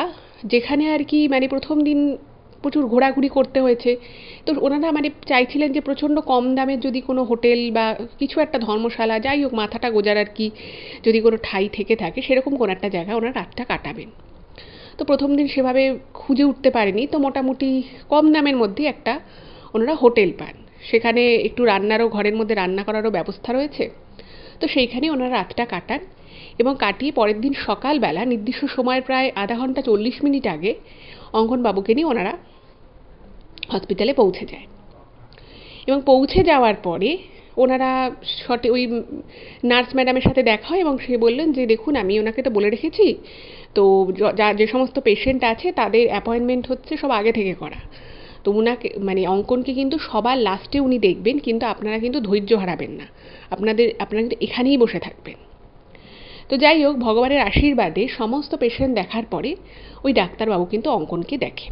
যেখানে আর কি মানে প্রথম দিন প্রচুর ঘোরাঘুরি করতে হয়েছে, তো ওনারা মানে চাইছিলেন যে প্রচণ্ড কম দামের যদি কোনো হোটেল বা কিছু একটা ধর্মশালা, যাই হোক মাথাটা গোজার আর কি, যদি কোনো ঠাঁই থেকে থাকে সেরকম কোনো একটা জায়গায় ওনারা রাতটা কাটাবেন। তো প্রথম দিন সেভাবে খুঁজে উঠতে পারেনি, তো মোটামুটি কম দামের মধ্যে একটা ওনারা হোটেল পান। সেখানে একটু রান্নারও, ঘরের মধ্যে রান্না করারও ব্যবস্থা রয়েছে। তো সেইখানেই ওনারা রাতটা কাটান এবং কাটিয়ে পরের দিন সকালবেলা নির্দিষ্ট সময়ের প্রায় আধা ঘন্টা 40 মিনিট আগে অঙ্কনবাবুকে নিয়ে ওনারা হসপিটালে পৌঁছে যায়। এবং পৌঁছে যাওয়ার পরে ওনারা ওই নার্স ম্যাডামের সাথে দেখা হয় এবং সে বললেন যে দেখুন, আমি ওনাকে তো বলে রেখেছি, তো যে সমস্ত পেশেন্ট আছে তাদের অ্যাপয়েন্টমেন্ট হচ্ছে সব আগে থেকে করা, তো উনাকে মানে অঙ্কনকে কিন্তু সবার লাস্টে উনি দেখবেন, কিন্তু আপনারা কিন্তু ধৈর্য হারাবেন না, আপনারা কিন্তু এখানেই বসে থাকবেন। তো যাই হোক, ভগবানের আশীর্বাদে সমস্ত পেশেন্ট দেখার পরে ওই ডাক্তারবাবু কিন্তু অঙ্কনকে দেখে।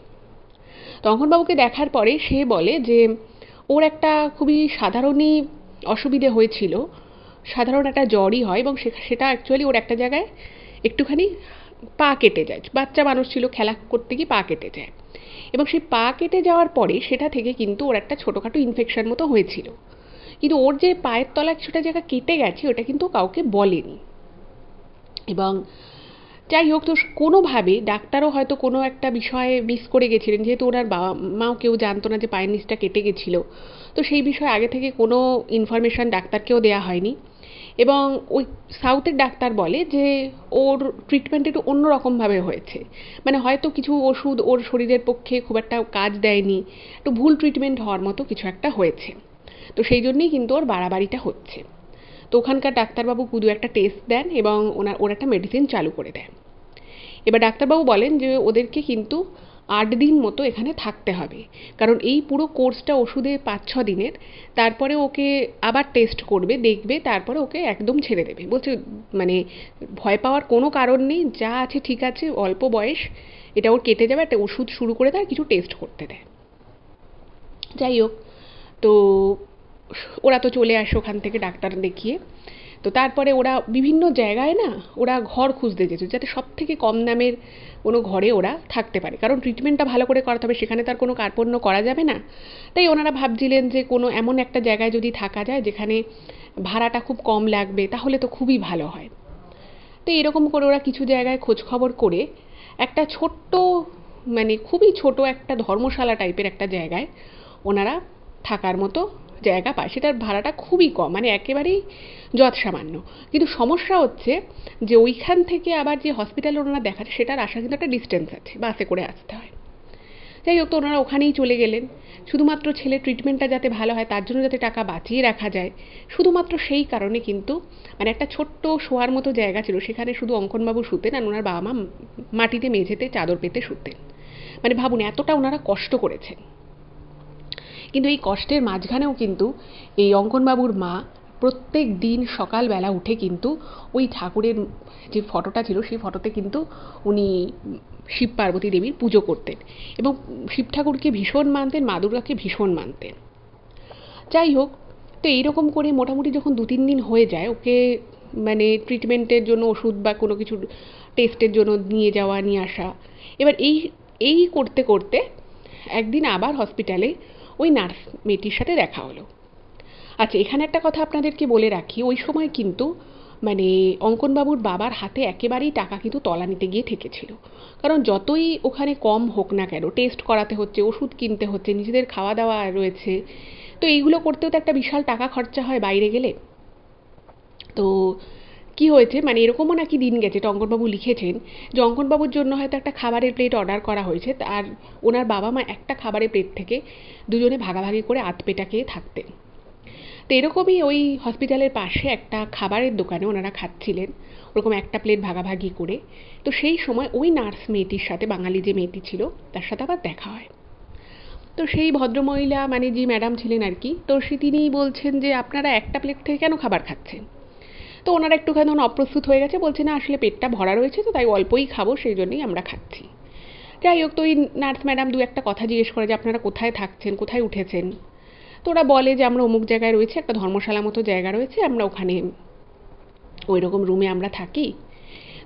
তো অঙ্কনবাবুকে দেখার পরে সে বলে যে ওর একটা খুবই সাধারণই অসুবিধে হয়েছিল, সাধারণ একটা জ্বরই হয়, এবং সেটা অ্যাকচুয়ালি ওর একটা জায়গায় একটুখানি পা কেটে যায়, বাচ্চা মানুষ ছিল, খেলা করতে গিয়ে পা কেটে যায়, এবং সেই পা কেটে যাওয়ার পরে সেটা থেকে কিন্তু ওর একটা ছোটোখাটো ইনফেকশন মতো হয়েছিল, কিন্তু ওর যে পায়ের তলায় কিছুটা জায়গা কেটে গেছে ওটা কিন্তু কাউকে বলেনি। এবং যাই হোক, তো কোনোভাবে ডাক্তারও হয়তো কোনো একটা বিষয়ে মিস করে গেছিলেন, যেহেতু ওনার বাবা মাও কেউ জানতো না যে পায়ের নিচটা কেটে গেছিলো, তো সেই বিষয়ে আগে থেকে কোনো ইনফরমেশান ডাক্তারকেও দেওয়া হয়নি। এবং ওই সাউথের ডাক্তার বলে যে ওর ট্রিটমেন্ট একটু অন্যরকমভাবে হয়েছে, মানে হয়তো কিছু ওষুধ ওর শরীরের পক্ষে খুব একটা কাজ দেয়নি, একটু ভুল ট্রিটমেন্ট হওয়ার মতো কিছু একটা হয়েছে, তো সেই জন্যই কিন্তু ওর বাড়াবাড়িটা হচ্ছে। তো ওখানকার ডাক্তারবাবু দু একটা টেস্ট দেন এবং ওর একটা মেডিসিন চালু করে দেন। এবার ডাক্তারবাবু বলেন যে ওদেরকে কিন্তু 8 দিন মতো এখানে থাকতে হবে, কারণ এই পুরো কোর্সটা ওষুধে 5-6 দিনের, তারপরে ওকে আবার টেস্ট করবে, দেখবে, তারপরে ওকে একদম ছেড়ে দেবে। বলছে মানে ভয় পাওয়ার কোনো কারণ নেই, যা আছে ঠিক আছে, অল্প বয়স, এটা ওর কেটে যাবে, একটা ওষুধ শুরু করে দেয়, কিছু টেস্ট করতে দেয়। যাই হোক, তো ওরা তো চলে আসে ওখান থেকে ডাক্তার দেখিয়ে। তো তারপরে ওরা বিভিন্ন জায়গায় না ওরা ঘর খুঁজতে যেত, যাতে সব থেকে কম দামের কোনো ঘরে ওরা থাকতে পারে, কারণ ট্রিটমেন্টটা ভালো করে করাতে হবে, সেখানে তার কোনো কার্পণ্য করা যাবে না। তাই ওনারা ভাবছিলেন যে কোনো এমন একটা জায়গায় যদি থাকা যায় যেখানে ভাড়াটা খুব কম লাগবে, তাহলে তো খুবই ভালো হয়। তো এরকম করে ওরা কিছু জায়গায় খোঁজখবর করে একটা ছোট্ট, মানে খুবই ছোট একটা ধর্মশালা টাইপের একটা জায়গায় ওনারা থাকার মতো জায়গা পায়। সেটার ভাড়াটা খুবই কম, মানে একেবারেই যৎসামান্য। কিন্তু সমস্যা হচ্ছে যে ওইখান থেকে আবার যে হসপিটালে ওনারা দেখাচ্ছে সেটার আসার কিন্তু একটা ডিস্টেন্স আছে, বাসে করে আসতে হয়। যাই হোক, তো ওনারা ওখানেই চলে গেলেন, শুধুমাত্র ছেলের ট্রিটমেন্টটা যাতে ভালো হয়, তার জন্য যাতে টাকা বাঁচিয়ে রাখা যায়, শুধুমাত্র সেই কারণে কিন্তু মানে একটা ছোট্ট শোয়ার মতো জায়গা ছিল, সেখানে শুধু অঙ্কনবাবু শুতেন আর ওনার বাবা মা মাটিতে মেঝেতে চাদর পেতে শুতেন। মানে ভাবুন, এতটা ওনারা কষ্ট করেছেন। কিন্তু এই কষ্টের মাঝখানেও কিন্তু এই অঙ্কনবাবুর মা প্রত্যেক দিন সকালবেলা উঠে কিন্তু ওই ঠাকুরের যে ফটোটা ছিল সেই ফটোতে কিন্তু উনি শিব পার্বতী দেবীর পুজো করতেন এবং শিব ঠাকুরকে ভীষণ মানতেন, মা দুর্গাকে ভীষণ মানতেন। যাই হোক, তো এইরকম করে মোটামুটি যখন 2-3 দিন হয়ে যায়, ওকে মানে ট্রিটমেন্টের জন্য ওষুধ বা কোনো কিছু টেস্টের জন্য নিয়ে যাওয়া নিয়ে আসা, এবার এই এই করতে করতে একদিন আবার হসপিটালে ওই নার্স মেয়েটির সাথে দেখা হলো। আচ্ছা, এখানে একটা কথা আপনাদেরকে বলে রাখি, ওই সময় কিন্তু মানে অঙ্কনবাবুর বাবার হাতে একেবারেই টাকা কিন্তু তলানিতে গিয়ে ঠেকেছিল, কারণ যতই ওখানে কম হোক না কেন, টেস্ট করাতে হচ্ছে, ওষুধ কিনতে হচ্ছে, নিজেদের খাওয়া দাওয়া রয়েছে, তো এইগুলো করতেও তো একটা বিশাল টাকা খরচা হয় বাইরে গেলে। তো কি হয়েছে, মানে এরকমও নাকি দিন গেছে, এটা অঙ্কনবাবু লিখেছেন যে অঙ্কনবাবুর জন্য হয়তো একটা খাবারের প্লেট অর্ডার করা হয়েছে, আর ওনার বাবা মা একটা খাবারের প্লেট থেকে দুজনে ভাগাভাগি করে আধপেটা খেয়ে থাকতেন। তো এরকমই ওই হসপিটালের পাশে একটা খাবারের দোকানে ওনারা খাচ্ছিলেন, ওরকম একটা প্লেট ভাগাভাগি করে। তো সেই সময় ওই নার্স মেয়েটির সাথে, বাঙালি যে মেয়েটি ছিল তার সাথে আবার দেখা হয়। তো সেই ভদ্রমহিলা, মানে যে ম্যাডাম ছিলেন আর কি, তো তিনিই বলছেন যে আপনারা একটা প্লেট থেকে কেন খাবার খাচ্ছেন। তো ওনারা একটুখানি অপ্রস্তুত হয়ে গেছে, বলছে না আসলে পেটটা ভরা রয়েছে, তো তাই অল্পই খাবো, সেই জন্যই আমরা খাচ্ছি। যাই হোক, তো ওই নার্স ম্যাডাম দু একটা কথা জিজ্ঞেস করে যে আপনারা কোথায় থাকছেন, কোথায় উঠেছেন। তো ওরা বলে যে আমরা অমুক জায়গায় রয়েছে, একটা ধর্মশালা মতো জায়গা রয়েছে, আমরা ওখানে ওই রকম রুমে আমরা থাকি।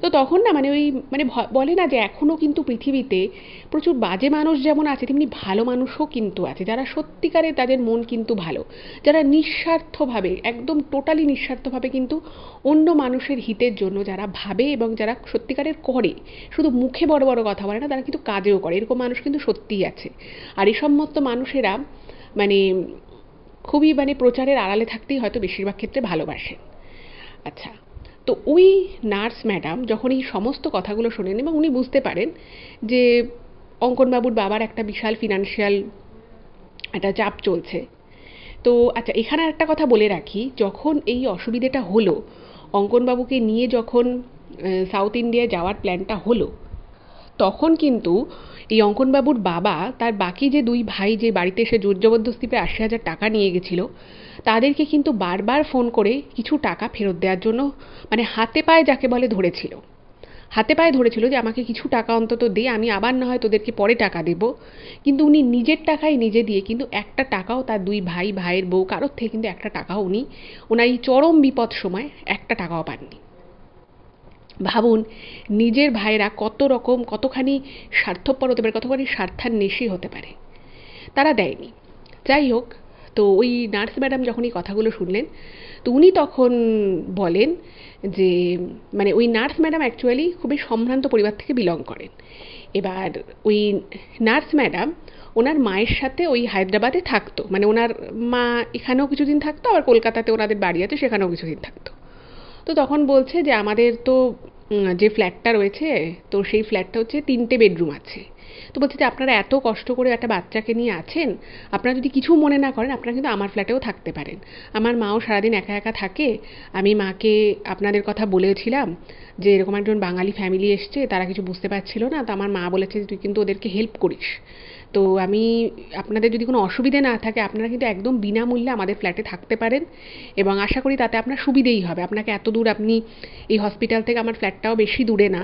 তো তখন না মানে ওই মানে বলে না যে এখনও কিন্তু পৃথিবীতে প্রচুর বাজে মানুষ যেমন আছে তেমনি ভালো মানুষও কিন্তু আছে, যারা সত্যিকারে তাদের মন কিন্তু ভালো, যারা নিঃস্বার্থভাবে একদম টোটালি নিঃস্বার্থভাবে কিন্তু অন্য মানুষের হিতের জন্য যারা ভাবে এবং যারা সত্যিকারের করে, শুধু মুখে বড় বড় কথা বলে না, তারা কিন্তু কাজেও করে, এরকম মানুষ কিন্তু সত্যিই আছে। আর এই সমস্ত মানুষেরা মানে খুবই মানে প্রচারের আড়ালে থাকতেই হয়তো বেশিরভাগ ক্ষেত্রে ভালোবাসেন। আচ্ছা, তো ওই নার্স ম্যাডাম যখন এই সমস্ত কথাগুলো শোনেন এবং উনি বুঝতে পারেন যে অঙ্কনবাবুর বাবার একটা বিশাল ফিনান্সিয়াল একটা চাপ চলছে। তো আচ্ছা, এখানে একটা কথা বলে রাখি, যখন এই অসুবিধেটা হলো, অঙ্কনবাবুকে নিয়ে যখন সাউথ ইন্ডিয়ায় যাওয়ার প্ল্যানটা হলো, তখন কিন্তু এই অঙ্কনবাবুর বাবা তার বাকি যে দুই ভাই যে বাড়িতে এসে জোর জবরদস্তি প্রায় ৮০,০০০ টাকা নিয়ে গেছিল, তাদেরকে কিন্তু বারবার ফোন করে কিছু টাকা ফেরত দেওয়ার জন্য মানে হাতে পায়ে যাকে বলে ধরেছিল, হাতে পায়ে ধরেছিল যে আমাকে কিছু টাকা অন্তত দে, আমি আবার না হয় তোদেরকে পরে টাকা দেবো। কিন্তু উনি নিজের টাকায় নিজে দিয়ে কিন্তু একটা টাকাও তার দুই ভাই, ভাইয়ের বউ, কারোর থেকে কিন্তু একটা টাকাও উনি ওনার এই চরম বিপদ সময় একটা টাকাও পাননি। ভাবুন, নিজের ভাইরা কত রকম কতখানি স্বার্থপর হতে পারে, কতখানি স্বার্থান্বেষী হতে পারে, তারা দেয়নি। যাই হোক, তো ওই নার্স ম্যাডাম যখন এই কথাগুলো শুনলেন, তো উনি তখন বলেন যে মানে ওই নার্স ম্যাডাম অ্যাকচুয়ালি খুবই সম্ভ্রান্ত পরিবার থেকে বিলং করেন। এবার ওই নার্স ম্যাডাম ওনার মায়ের সাথে ওই হায়দ্রাবাদে থাকতো, মানে ওনার মা এখানেও কিছুদিন থাকতো, আবার কলকাতাতে ওনাদের বাড়ি আছে সেখানেও কিছুদিন থাকতো। তো তখন বলছে যে আমাদের তো যে ফ্ল্যাটটা রয়েছে, তো সেই ফ্ল্যাটটা হচ্ছে 3টে বেডরুম আছে। তো বলছে যে আপনারা এত কষ্ট করে একটা বাচ্চাকে নিয়ে আছেন, আপনারা যদি কিছু মনে না করেন আপনারা কিন্তু আমার ফ্ল্যাটেও থাকতে পারেন। আমার মাও সারাদিন একা একা থাকে, আমি মাকে আপনাদের কথা বলেছিলাম যে এরকম একজন বাঙালি ফ্যামিলি এসছে, তারা কিছু বুঝতে পারছিল না, তো আমার মা বলেছে যে তুই কিন্তু ওদেরকে হেল্প করিস। তো আমি আপনাদের যদি কোনো অসুবিধে না থাকে আপনারা কিন্তু একদম বিনামূল্যে আমাদের ফ্ল্যাটে থাকতে পারেন, এবং আশা করি তাতে আপনার সুবিধেই হবে। আপনাকে এত দূর, আপনি এই হসপিটাল থেকে আমার ফ্ল্যাটটাও বেশি দূরে না,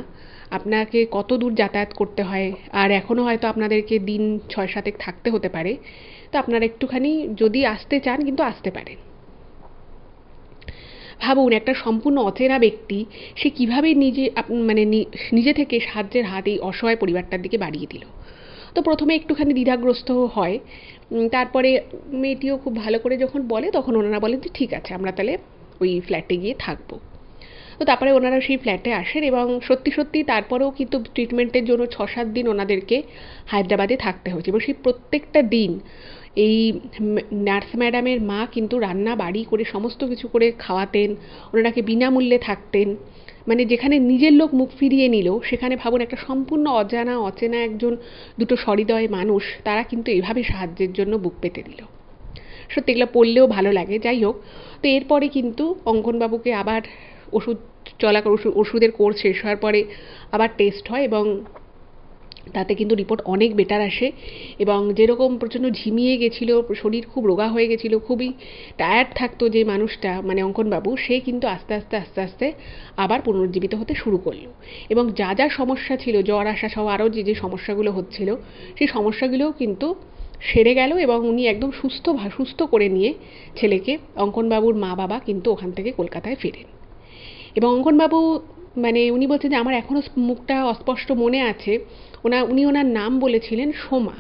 আপনাকে কত দূর যাতায়াত করতে হয়, আর এখনও হয়তো আপনাদেরকে দিন ৬-৭ থাকতে হতে পারে, তো আপনারা একটুখানি যদি আসতে চান কিন্তু আসতে পারেন। ভাবুন, একটা সম্পূর্ণ অচেনা ব্যক্তি সে কীভাবে নিজে মানে নিজে থেকে সাহায্যের হাত এই অসহায় পরিবারটার দিকে বাড়িয়ে দিল। তো প্রথমে একটুখানি দ্বিধাগ্রস্ত হয়, তারপরে মেয়েটিও খুব ভালো করে যখন বলে তখন ওনারা বলেন যে ঠিক আছে আমরা তাহলে ওই ফ্ল্যাটে গিয়ে থাকবো। তো তারপরে ওনারা সেই ফ্ল্যাটে আসেন এবং সত্যি সত্যি তারপরেও কিন্তু ট্রিটমেন্টের জন্য ৬-৭ দিন ওনাদেরকে হায়দ্রাবাদে থাকতে হয়েছে, এবং সেই প্রত্যেকটা দিন এই নার্স ম্যাডামের মা কিন্তু রান্না বাড়ি করে সমস্ত কিছু করে খাওয়াতেন, ওনারাকে বিনামূল্যে থাকতেন। মানে যেখানে নিজের লোক মুখ ফিরিয়ে নিল, সেখানে ভাবুন একটা সম্পূর্ণ অজানা অচেনা একজন দুটো সহৃদয় মানুষ, তারা কিন্তু এভাবে সাহায্যের জন্য বুক পেতে দিল। সত্যি এগুলো পড়লেও ভালো লাগে। যাই হোক, তো এরপরে কিন্তু অঙ্কনবাবুকে আবার ওষুধ ওষুধের কোর্স শেষ হওয়ার পরে আবার টেস্ট হয়, এবং তাতে কিন্তু রিপোর্ট অনেক বেটার আসে, এবং যেরকম প্রচণ্ড ঝিমিয়ে গেছিলো, শরীর খুব রোগা হয়ে গেছিলো, খুবই টায়ার্ড থাকতো যে মানুষটা মানে অঙ্কনবাবু, সে কিন্তু আস্তে আস্তে আস্তে আস্তে আবার পুনরুজ্জীবিত হতে শুরু করলো, এবং যা যা সমস্যা ছিল, জ্বর আসা সহ আরও যে যে সমস্যাগুলো হচ্ছিল, সেই সমস্যাগুলোও কিন্তু সেরে গেল, এবং উনি একদম সুস্থ করে নিয়ে ছেলেকে, অঙ্কনবাবুর মা বাবা কিন্তু ওখান থেকে কলকাতায় ফেরেন। এবং অঙ্কনবাবু মানে উনি বলছেন যে আমার এখনও মুখটা অস্পষ্ট মনে আছে, উনি ওনার নাম বলেছিলেন সোমা।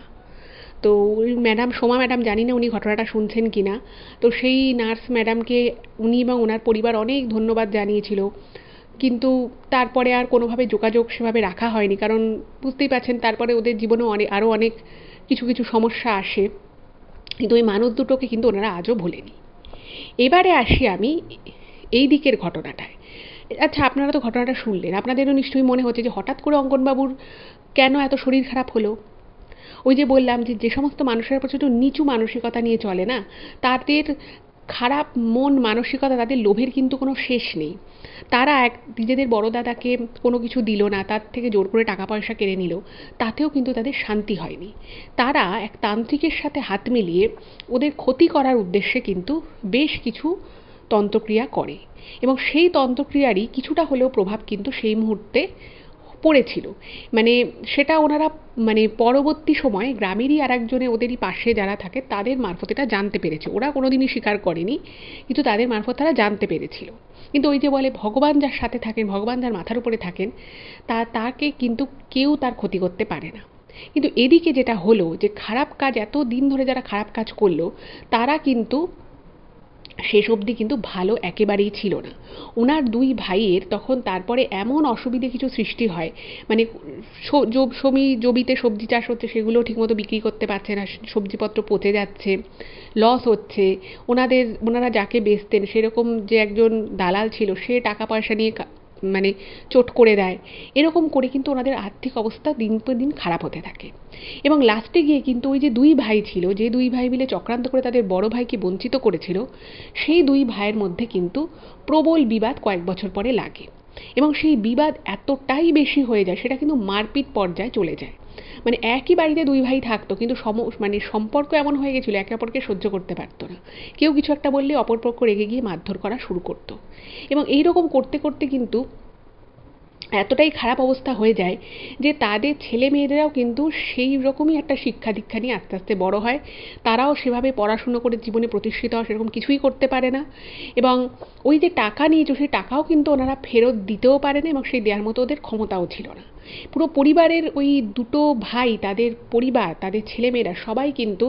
তো ওই ম্যাডাম, সোমা ম্যাডাম, জানি না উনি ঘটনাটা শুনছেন কি না। তো সেই নার্স ম্যাডামকে উনি এবং ওনার পরিবার অনেক ধন্যবাদ জানিয়েছিল, কিন্তু তারপরে আর কোনোভাবে যোগাযোগ সেভাবে রাখা হয়নি, কারণ বুঝতেই পারছেন তারপরে ওদের জীবনেও আরও অনেক কিছু কিছু সমস্যা আসে, কিন্তু ওই মানুষ দুটোকে কিন্তু ওনারা আজও ভোলেনি। এবারে আসি আমি এই দিকের ঘটনাটায়। আচ্ছা, আপনারা তো ঘটনাটা শুনলেন, আপনাদেরও নিশ্চয়ই মনে হচ্ছে যে হঠাৎ করে অঙ্কনবাবুর কেন এত শরীর খারাপ হলো। ওই যে বললাম যে যে সমস্ত মানুষেরা প্রচণ্ড নিচু মানসিকতা নিয়ে চলে না, তাদের খারাপ মন মানসিকতা, তাদের লোভের কিন্তু কোনো শেষ নেই। তারা নিজেদের বড় দাদাকে কোনো কিছু দিল না, তার থেকে জোর করে টাকা পয়সা কেড়ে নিল, তাতেও কিন্তু তাদের শান্তি হয়নি। তারা এক তান্ত্রিকের সাথে হাত মিলিয়ে ওদের ক্ষতি করার উদ্দেশ্যে কিন্তু বেশ কিছু তন্ত্রক্রিয়া করে, এবং সেই তন্ত্রক্রিয়ারই কিছুটা হলেও প্রভাব কিন্তু সেই মুহূর্তে পড়েছিল। মানে সেটা ওনারা মানে পরবর্তী সময়ে গ্রামেরই আর একজনে ওদেরই পাশে যারা থাকে তাদের মারফত এটা জানতে পেরেছে। ওরা কোনোদিনই স্বীকার করেনি, কিন্তু তাদের মারফত তারা জানতে পেরেছিল। কিন্তু ওই যে বলে ভগবান যার সাথে থাকেন, ভগবান যার মাথার উপরে থাকেন, তাকে কিন্তু কেউ তার ক্ষতি করতে পারে না। কিন্তু এদিকে যেটা হলো যে খারাপ কাজ এত দিন ধরে যারা খারাপ কাজ করলো তারা কিন্তু শেষ অবধি কিন্তু ভালো একেবারেই ছিল না। ওনার দুই ভাইয়ের তখন তারপরে এমন অসুবিধে কিছু সৃষ্টি হয়, মানে জমিতে সবজি চাষ হচ্ছে সেগুলো ঠিকমতো বিক্রি করতে পারছে না, সবজিপত্র পচে যাচ্ছে, লস হচ্ছে। ওনারা যাকে বেচতেন সেরকম যে একজন দালাল ছিল সে টাকা পয়সা নিয়ে মানে চোট করে দেয়। এরকম করে কিন্তু ওনাদের আর্থিক অবস্থা দিন পর দিন খারাপ হতে থাকে। এবং লাস্টে গিয়ে কিন্তু ওই যে দুই ভাই ছিল, যে দুই ভাই মিলে চক্রান্ত করে তাদের বড় ভাইকে বঞ্চিত করেছিল, সেই দুই ভাইয়ের মধ্যে কিন্তু প্রবল বিবাদ কয়েক বছর পরে লাগে। এবং সেই বিবাদ এতটাই বেশি হয়ে যায় সেটা কিন্তু মারপিট পর্যায়ে চলে যায়। মানে একই বাড়িতে দুই ভাই থাকতো, কিন্তু মানে সম্পর্ক এমন হয়ে গেছিল একে অপরকে সহ্য করতে পারতো না। কেউ কিছু একটা বললে অপর পক্ষ রেগে গিয়ে মারধর করা শুরু করতো। এবং এইরকম করতে করতে কিন্তু এতটাই খারাপ অবস্থা হয়ে যায় যে তাদের ছেলে মেয়েদেরাও কিন্তু সেই রকমই একটা শিক্ষা দীক্ষা নিয়ে আস্তে আস্তে বড় হয়। তারাও সেভাবে পড়াশুনো করে জীবনে প্রতিষ্ঠিত হওয়া সেরকম কিছুই করতে পারে না। এবং ওই যে টাকা নিয়েছো সেই টাকাও কিন্তু ওনারা ফেরত দিতেও পারে না, এবং সেই দেওয়ার মতো ওদের ক্ষমতাও ছিল না। পুরো পরিবারের ওই দুটো ভাই, তাদের পরিবার, তাদের ছেলেমেয়েরা সবাই কিন্তু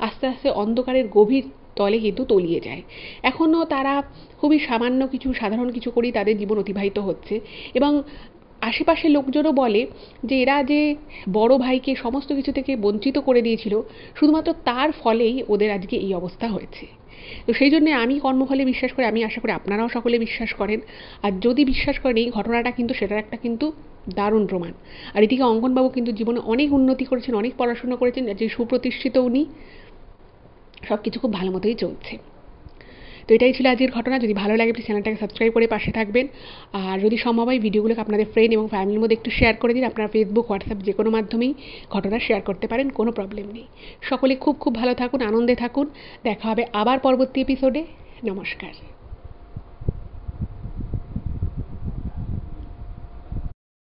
আস্তে আস্তে অন্ধকারের গভীর তলে কিন্তু তলিয়ে যায়। এখনও তারা খুবই সামান্য কিছু, সাধারণ কিছু করেই তাদের জীবন অতিবাহিত হচ্ছে। এবং আশেপাশের লোকজনও বলে যে এরা যে বড় ভাইকে সমস্ত কিছু থেকে বঞ্চিত করে দিয়েছিল, শুধুমাত্র তার ফলেই ওদের আজকে এই অবস্থা হয়েছে। তো সেই জন্যে আমি কর্মফলে বিশ্বাস করি, আমি আশা করি আপনারাও সকলে বিশ্বাস করেন। আর যদি বিশ্বাস করেন এই ঘটনাটা কিন্তু সেটার একটা কিন্তু দারুণ প্রমাণ। আর এদিকে অঙ্কনবাবু কিন্তু জীবনে অনেক উন্নতি করেছেন, অনেক পড়াশোনা করেছেন, যে সুপ্রতিষ্ঠিত উনি, সব কিছু খুব ভালো মতোই চলছে। তো এটাই ছিল আজকের ঘটনা। যদি ভালো লাগে প্লিজ চ্যানেলটাকে সাবস্ক্রাইব করে পাশে থাকবেন। আর যদি সম্ভব হয় ভিডিওগুলোকে আপনাদের ফ্রেন্ড এবং ফ্যামিলির মধ্যে একটু শেয়ার করে দিন। আপনারা ফেসবুক, হোয়াটসঅ্যাপ যে কোনো মাধ্যমেই ঘটনা শেয়ার করতে পারেন, কোনো প্রবলেম নেই। সকলে খুব খুব ভালো থাকুন, আনন্দে থাকুন। দেখা হবে আবার পরবর্তী এপিসোডে। নমস্কার।